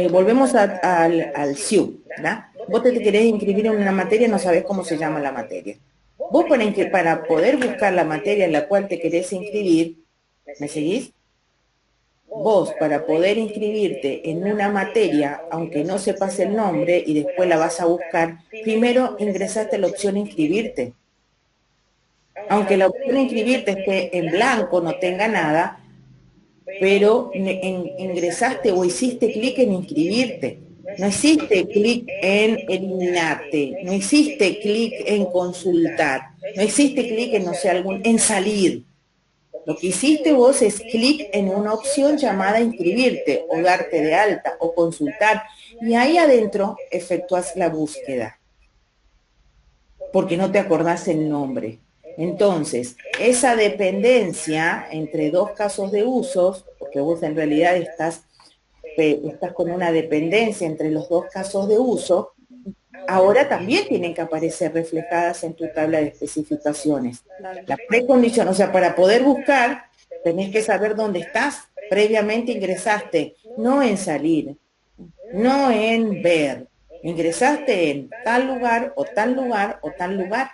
Volvemos al SIU, ¿verdad? Vos te querés inscribir en una materia, no sabés cómo se llama la materia. Vos para poder buscar la materia en la cual te querés inscribir, ¿me seguís? Vos, para poder inscribirte en una materia, aunque no sepas el nombre y después la vas a buscar, primero ingresaste la opción inscribirte. Aunque la opción inscribirte esté en blanco, no tenga nada, pero ingresaste o hiciste clic en inscribirte. No hiciste clic en eliminarte, no hiciste clic en consultar, no hiciste clic en, no sé, en salir. Lo que hiciste vos es clic en una opción llamada inscribirte o darte de alta o consultar, y ahí adentro efectúas la búsqueda porque no te acordás el nombre. Entonces, esa dependencia entre dos casos de usos, porque vos en realidad estás con una dependencia entre los dos casos de uso, ahora también tienen que aparecer reflejadas en tu tabla de especificaciones. La precondición, o sea, para poder buscar, tenés que saber dónde estás. Previamente ingresaste, no en salir. no en ver. Ingresaste en tal lugar o tal lugar o tal lugar.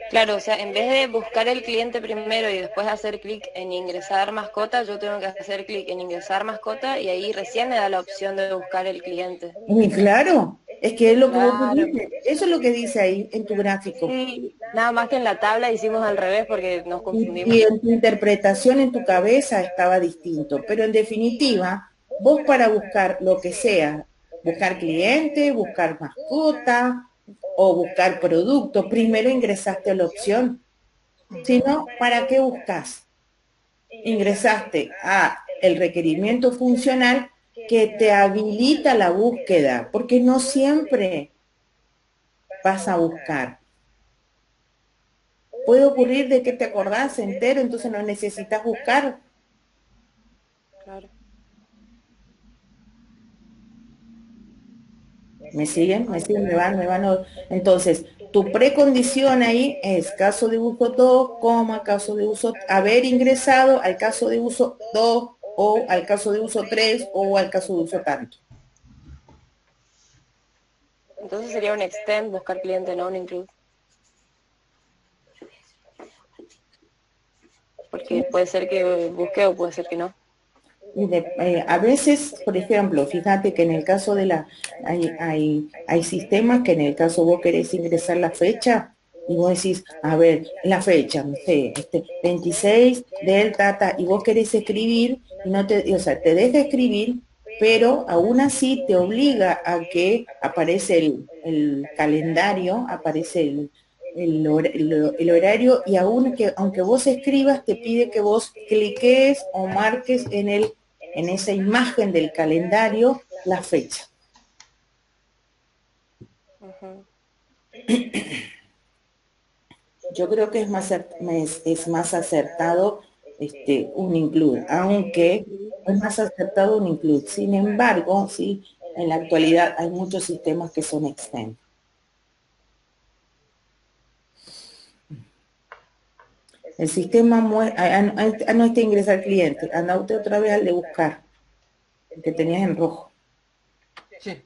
Claro, o sea, en vez de buscar el cliente primero y después hacer clic en ingresar mascota, yo tengo que hacer clic en ingresar mascota y ahí recién me da la opción de buscar el cliente. Y claro, es que es lo que vos Claro. dices. Eso es lo que dice ahí en tu gráfico. Sí, nada más que en la tabla hicimos al revés porque nos confundimos. Y en tu interpretación en tu cabeza estaba distinto. Pero en definitiva, vos para buscar lo que sea, buscar cliente, buscar mascota o buscar producto, primero ingresaste a la opción. Si no, ¿para qué buscas? Ingresaste a el requerimiento funcional que te habilita la búsqueda, porque no siempre vas a buscar. Puede ocurrir de que te acordás entero, entonces no necesitas buscar. Claro. ¿Me siguen? ¿Me siguen? Me van. Entonces, tu precondición ahí es caso de uso 2, coma, caso de uso, haber ingresado al caso de uso 2 o al caso de uso 3 o al caso de uso tanto. Entonces sería un extend buscar cliente, no un include. Porque puede ser que busque o puede ser que no. A veces, por ejemplo, fíjate que en el caso de hay sistemas que en el caso vos querés ingresar la fecha y vos decís, a ver, la fecha, no sé, 26 del tata, y vos querés escribir y no te, o sea, te deja escribir, pero aún así te obliga a que aparece el calendario, aparece el horario y aún que aunque vos escribas te pide que vos cliques o marques en esa imagen del calendario la fecha. Uh-huh. Yo creo que es más acertado un include, aunque es más acertado un include. Sin embargo, sí, en la actualidad hay muchos sistemas que son extend. El sistema no está ingresar cliente, anda usted otra vez al de buscar, el que tenías en rojo. Sí.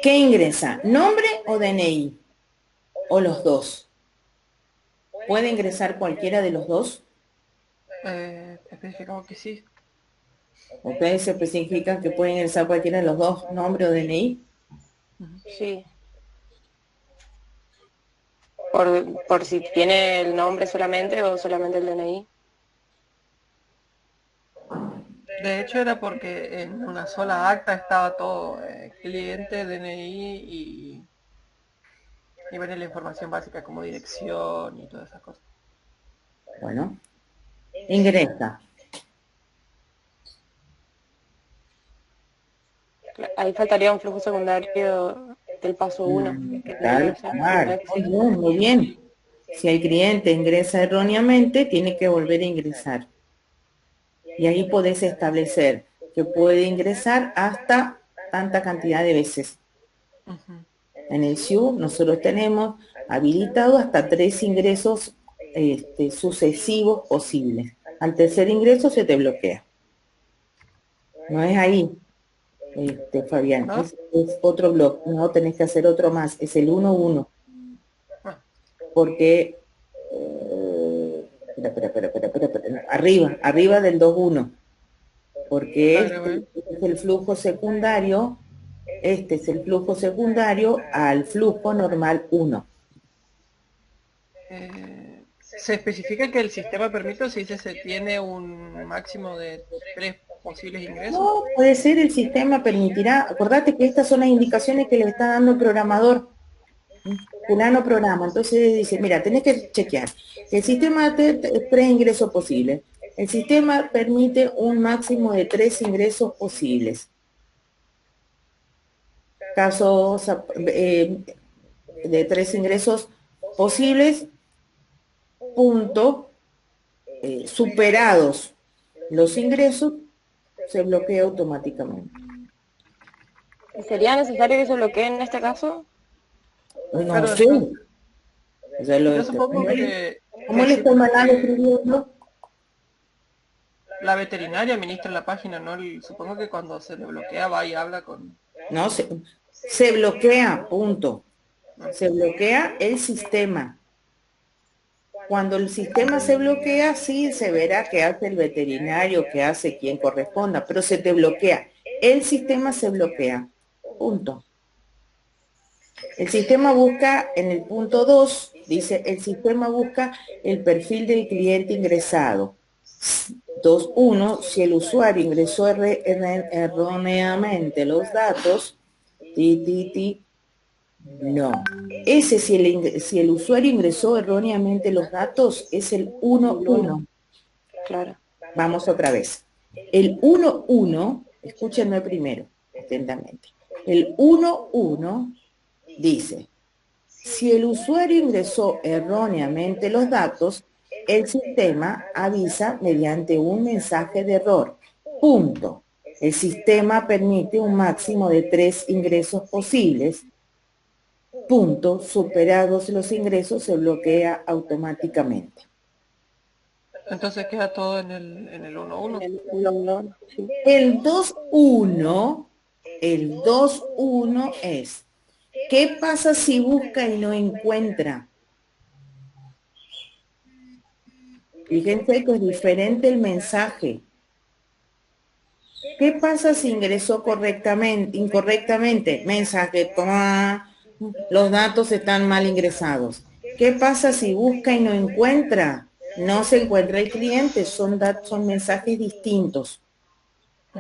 ¿Qué ingresa? ¿Nombre o DNI? ¿O los dos? ¿Puede ingresar cualquiera de los dos? Especificamos que sí. ¿Ustedes se especifican que puede ingresar cualquiera de los dos, nombre o DNI? Sí. Por si tiene el nombre solamente o solamente el DNI. De hecho era porque en una sola acta estaba todo, cliente, DNI y venía la información básica como dirección y todas esas cosas. Bueno, ingresa. Ahí faltaría un flujo secundario del paso 1. Tal cual. Muy bien, muy bien. Si el cliente ingresa erróneamente, tiene que volver a ingresar. Y ahí podés establecer que puede ingresar hasta tanta cantidad de veces. En el SIU nosotros tenemos habilitado hasta 3 ingresos sucesivos posibles. Al tercer ingreso se te bloquea. No es ahí, Fabián, ¿No? es otro blog, no tenés que hacer otro más, es el 1-1. Porque, arriba del 2-1. Porque este es el flujo secundario, al flujo normal 1. Se especifica que el sistema permite, si se tiene un máximo de 3 posibles ingresos. No, puede ser, el sistema permitirá, acordate que estas son las indicaciones que le está dando el programador. Fulano programa, entonces dice, mira, tenés que chequear. El sistema de 3 ingresos posibles. El sistema permite un máximo de 3 ingresos posibles. Casos de 3 ingresos posibles, punto, superados los ingresos, se bloquea automáticamente. ¿Sería necesario que se bloquee en este caso? No sé. O sea, Yo supongo ¿cómo que le sí, estoy mandando porque escribiendo? la veterinaria administra la página, ¿no? Supongo que cuando se le bloquea va y habla con... No, se bloquea, punto. Se bloquea el sistema. Cuando el sistema se bloquea, sí se verá qué hace el veterinario, qué hace quien corresponda, pero se te bloquea. El sistema se bloquea. Punto. El sistema busca, en el punto 2 dice, el sistema busca el perfil del cliente ingresado. 2.1, si el usuario ingresó erróneamente los datos, no. Ese, si el usuario ingresó erróneamente los datos, es el 1.1. Claro. Vamos otra vez. El 1.1, escúchenme primero, atentamente. El 1.1 dice, si el usuario ingresó erróneamente los datos, el sistema avisa mediante un mensaje de error. Punto. El sistema permite un máximo de 3 ingresos posibles. Punto. Superados los ingresos, se bloquea automáticamente. Entonces queda todo en el 1-1. Sí. El 2.1, el 2.1 es, ¿qué pasa si busca y no encuentra? Fíjense que es diferente el mensaje. ¿Qué pasa si ingresó incorrectamente? Mensaje, los datos están mal ingresados. ¿Qué pasa si busca y no encuentra? No se encuentra el cliente, son mensajes distintos.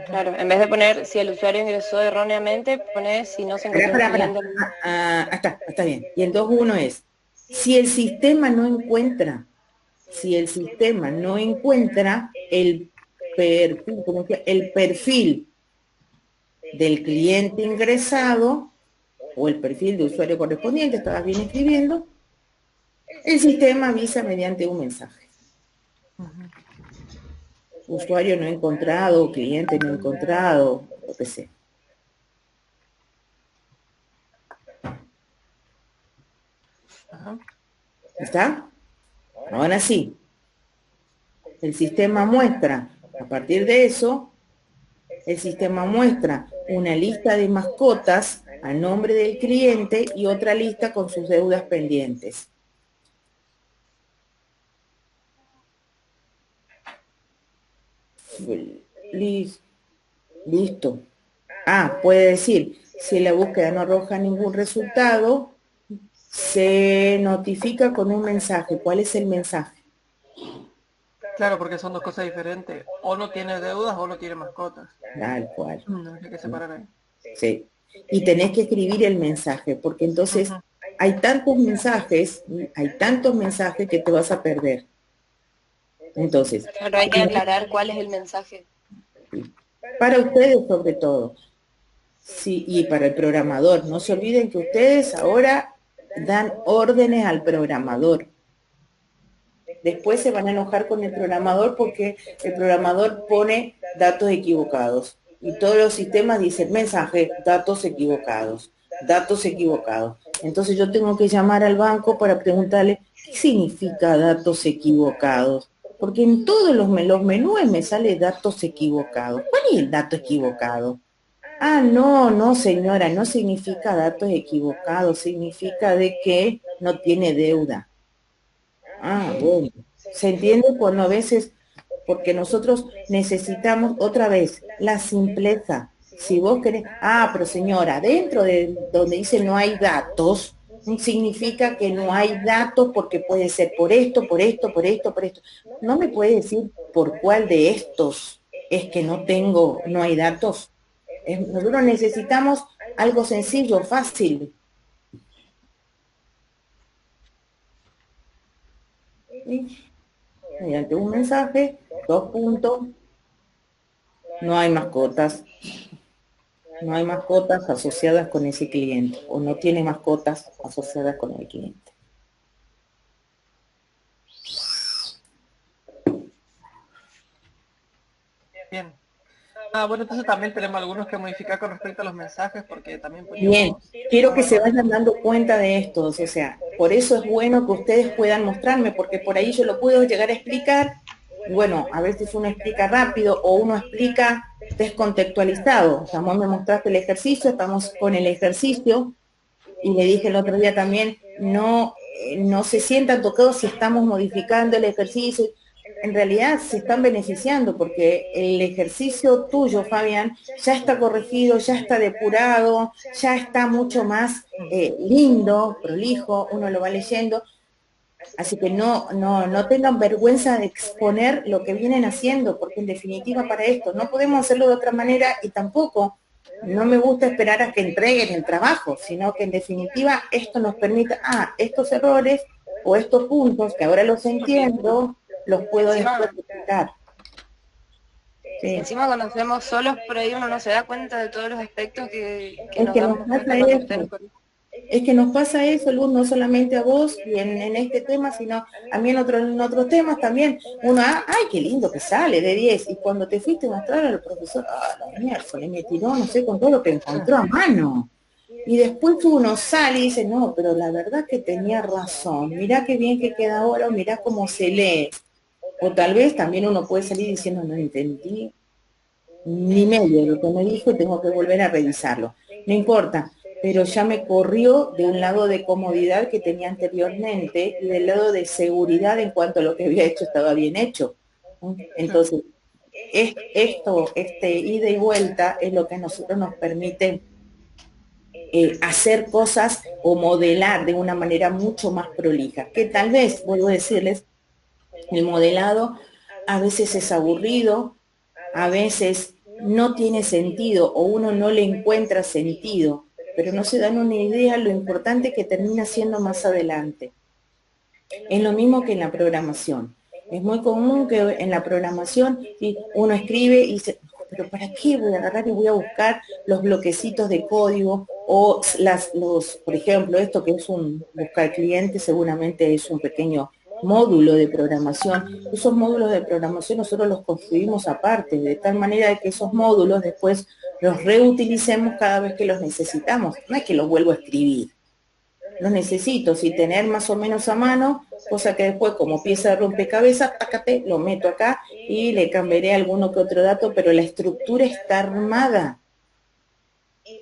Claro, en vez de poner si el usuario ingresó erróneamente, pone si no se encontró el cliente. Está bien. Y el 2.1 es, si el sistema no encuentra el perfil del cliente ingresado o el perfil de usuario correspondiente, estabas bien escribiendo, el sistema avisa mediante un mensaje. Usuario no encontrado, cliente no encontrado, lo que sea. ¿Está? Ahora sí. El sistema muestra, a partir de eso, el sistema muestra una lista de mascotas a nombre del cliente y otra lista con sus deudas pendientes. Listo. Puede decir, si la búsqueda no arroja ningún resultado, se notifica con un mensaje. ¿Cuál es el mensaje? Claro, porque son dos cosas diferentes. O no tiene deudas o no tiene mascotas. Tal cual. No hay que separar ahí. Sí. Y tenés que escribir el mensaje, porque entonces hay tantos mensajes que te vas a perder. Entonces, Pero hay que aclarar cuál es el mensaje. para ustedes sobre todo, sí, y para el programador, no se olviden que ustedes ahora dan órdenes al programador. Después se van a enojar con el programador porque el programador pone datos equivocados. Y todos los sistemas dicen mensaje, datos equivocados, datos equivocados. Entonces yo tengo que llamar al banco para preguntarle, ¿qué significa datos equivocados? Porque en todos los menús me sale datos equivocados. ¿Cuál es el dato equivocado? No, señora, no significa datos equivocados, significa de que no tiene deuda. Bueno. Se entiende cuando a veces, porque nosotros necesitamos otra vez la simpleza. Si vos querés, pero señora, dentro de donde dice no hay datos, significa que no hay datos porque puede ser por esto, por esto, por esto, por esto. No me puede decir por cuál de estos es que no hay datos. Nosotros necesitamos algo sencillo, fácil. Mediante un mensaje, 2 puntos, no hay mascotas. No hay mascotas asociadas con ese cliente o no tiene mascotas asociadas con el cliente. Bien. Bueno, entonces también tenemos algunos que modificar con respecto a los mensajes porque también Bien, quiero que se vayan dando cuenta de esto, o sea, por eso es bueno que ustedes puedan mostrarme, porque por ahí yo lo puedo llegar a explicar, y bueno, a veces uno explica rápido o uno explica descontextualizado. O sea, vos me mostraste el ejercicio, estamos con el ejercicio, y le dije el otro día también, no se sientan tocados si estamos modificando el ejercicio. En realidad se están beneficiando porque el ejercicio tuyo, Fabián, ya está corregido, ya está depurado, ya está mucho más lindo, prolijo, uno lo va leyendo. Así que no tengan vergüenza de exponer lo que vienen haciendo, porque en definitiva para esto no podemos hacerlo de otra manera y tampoco no me gusta esperar a que entreguen el trabajo, sino que en definitiva esto nos permite, estos errores o estos puntos que ahora los entiendo, los puedo después explicar. Sí. Encima cuando hacemos solos por ahí uno no se da cuenta de todos los aspectos que es nos que damos cuenta cuando ustedes Es que nos pasa eso, Luz, no solamente a vos y en este tema, sino a mí en otros temas también. Uno, ¡ay, qué lindo que sale de 10! Y cuando te fuiste a mostrar al profesor, la miércoles me tiró, no sé, con todo lo que encontró a mano. Y después uno sale y dice, no, pero la verdad que tenía razón, mirá qué bien que queda ahora, mirá cómo se lee. O tal vez también uno puede salir diciendo, no entendí ni medio de lo que me dijo y tengo que volver a revisarlo. No importa, pero ya me corrió de un lado de comodidad que tenía anteriormente y del lado de seguridad en cuanto a lo que había hecho estaba bien hecho. Entonces, este ida y vuelta es lo que a nosotros nos permite hacer cosas o modelar de una manera mucho más prolija, que tal vez, vuelvo a decirles, el modelado a veces es aburrido, a veces no tiene sentido o uno no le encuentra sentido, pero no se dan una idea lo importante que termina siendo más adelante. Es lo mismo que en la programación. Es muy común que en la programación uno escribe y dice, pero ¿para qué voy a agarrar y voy a buscar los bloquecitos de código o por ejemplo, esto que es un buscar cliente, seguramente es un pequeño módulo de programación. Esos módulos de programación nosotros los construimos aparte, de tal manera que esos módulos después los reutilicemos cada vez que los necesitamos. No es que los vuelvo a escribir. Los necesito, si tener más o menos a mano, cosa que después como pieza de rompecabezas, tácate, lo meto acá y le cambiaré alguno que otro dato, pero la estructura está armada.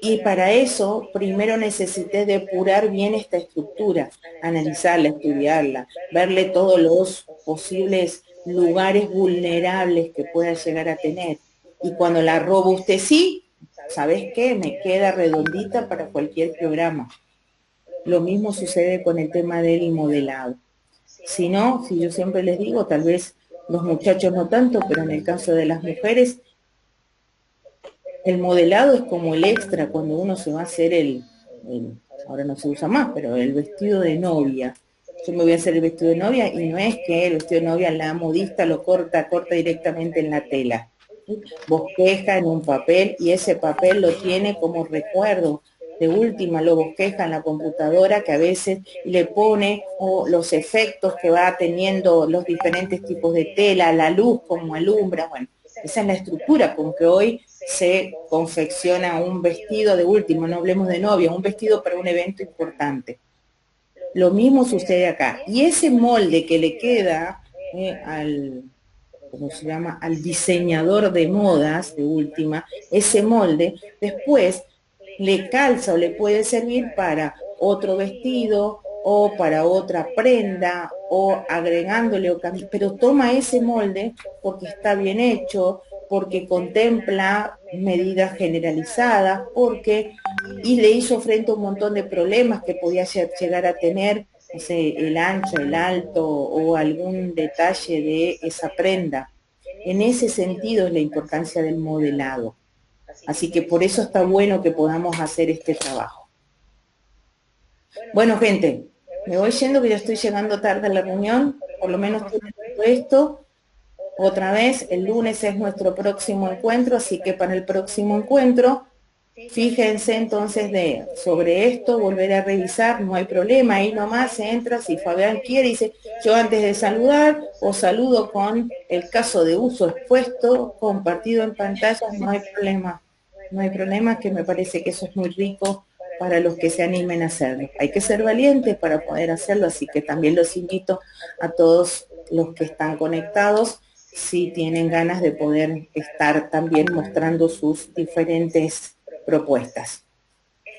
Y para eso, primero necesité depurar bien esta estructura, analizarla, estudiarla, verle todos los posibles lugares vulnerables que pueda llegar a tener. Y cuando la robustecí, ¿sabes qué? Me queda redondita para cualquier programa. Lo mismo sucede con el tema del modelado. Si no, si yo siempre les digo, tal vez los muchachos no tanto, pero en el caso de las mujeres, el modelado es como el extra cuando uno se va a hacer ahora no se usa más, pero el vestido de novia. Yo me voy a hacer el vestido de novia y no es que el vestido de novia la modista lo corta directamente en la tela. Bosqueja en un papel y ese papel lo tiene como recuerdo. De última lo bosqueja en la computadora que a veces le pone los efectos que va teniendo los diferentes tipos de tela, la luz como alumbra, bueno, esa es la estructura con que hoy se confecciona un vestido de último, no hablemos de novia, un vestido para un evento importante. Lo mismo sucede acá. Y ese molde que le queda ¿cómo se llama? Al diseñador de modas, de última, ese molde, después le calza o le puede servir para otro vestido o para otra prenda o agregándole pero toma ese molde porque está bien hecho, porque contempla medidas generalizadas, y le hizo frente a un montón de problemas que podía llegar a tener, no sé, el ancho, el alto o algún detalle de esa prenda. En ese sentido es la importancia del modelado. Así que por eso está bueno que podamos hacer este trabajo. Bueno, gente, me voy yendo que ya estoy llegando tarde a la reunión, por lo menos todo esto. Otra vez, el lunes es nuestro próximo encuentro, así que para el próximo encuentro, fíjense entonces sobre esto, volver a revisar, no hay problema, ahí nomás se entra, si Fabián quiere, dice, yo antes de saludar, os saludo con el caso de uso expuesto, compartido en pantalla, no hay problema, que me parece que eso es muy rico para los que se animen a hacerlo. Hay que ser valientes para poder hacerlo, así que también los invito a todos los que están conectados, si tienen ganas de poder estar también mostrando sus diferentes propuestas.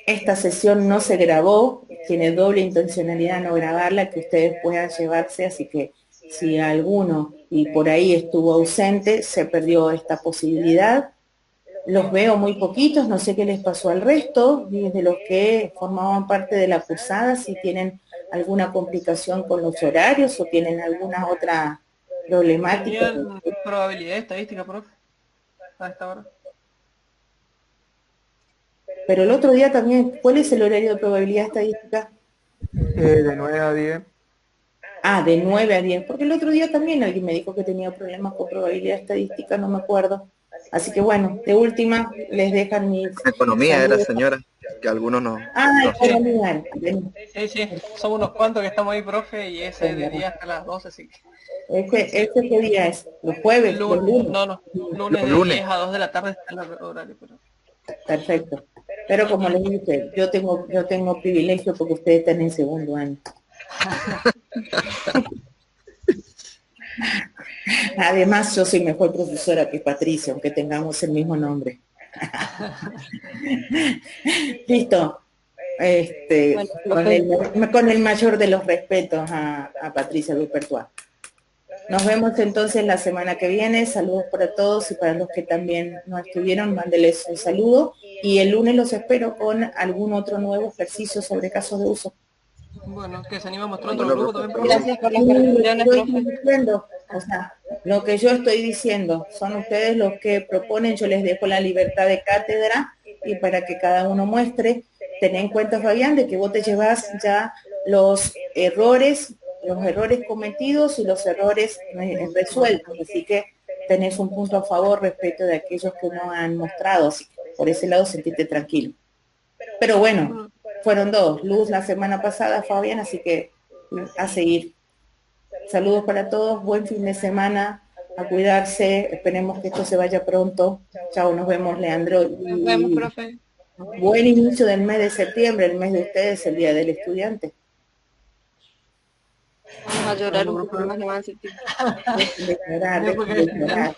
Esta sesión no se grabó, tiene doble intencionalidad no grabarla, que ustedes puedan llevarse, así que si alguno y por ahí estuvo ausente, se perdió esta posibilidad. Los veo muy poquitos, no sé qué les pasó al resto, desde los que formaban parte de la cursada, si tienen alguna complicación con los horarios o tienen alguna otra problemática. ¿Tenían probabilidad estadística, profe? A esta hora. Pero el otro día también, ¿cuál es el horario de probabilidad estadística? De 9 a 10. Ah, de 9 a 10, porque el otro día también alguien me dijo que tenía problemas con probabilidad estadística, no me acuerdo. Así que bueno, de última, les dejan mis Economía saludos. era, señora, que algunos no. Economía. Sí, somos unos cuantos que estamos ahí, profe, y ese es de día hasta las 12, así que... ¿Este qué día es? ¿Los jueves? ¿Los lunes? No, lunes de 10 a 2 de la tarde está el horario. Pero... Perfecto. Pero como les dije, yo tengo privilegio porque ustedes están en segundo año. Además, yo soy mejor profesora que Patricia, aunque tengamos el mismo nombre. Listo. Con el mayor de los respetos a Patricia Dupertois. Nos vemos entonces la semana que viene. Saludos para todos y para los que también no estuvieron, mándeles un saludo. Y el lunes los espero con algún otro nuevo ejercicio sobre casos de uso. Bueno, que se anima a mostrar otro grupo también, profe. Gracias por las correcciones, profe. O sea, lo que yo estoy diciendo, son ustedes los que proponen, yo les dejo la libertad de cátedra y para que cada uno muestre. Ten en cuenta, Fabián, de que vos te llevas ya los errores cometidos y los errores resueltos, así que tenés un punto a favor respecto de aquellos que no han mostrado, así que por ese lado sentirte tranquilo. Pero bueno, fueron dos, Luz la semana pasada, Fabián, así que a seguir. Saludos para todos, buen fin de semana, a cuidarse, esperemos que esto se vaya pronto. Chao, nos vemos, Leandro. Nos vemos, profe. Buen inicio del mes de septiembre, el mes de ustedes, el Día del Estudiante. Vamos a llorar un poco más, no van a sentir. Dejen de llorar.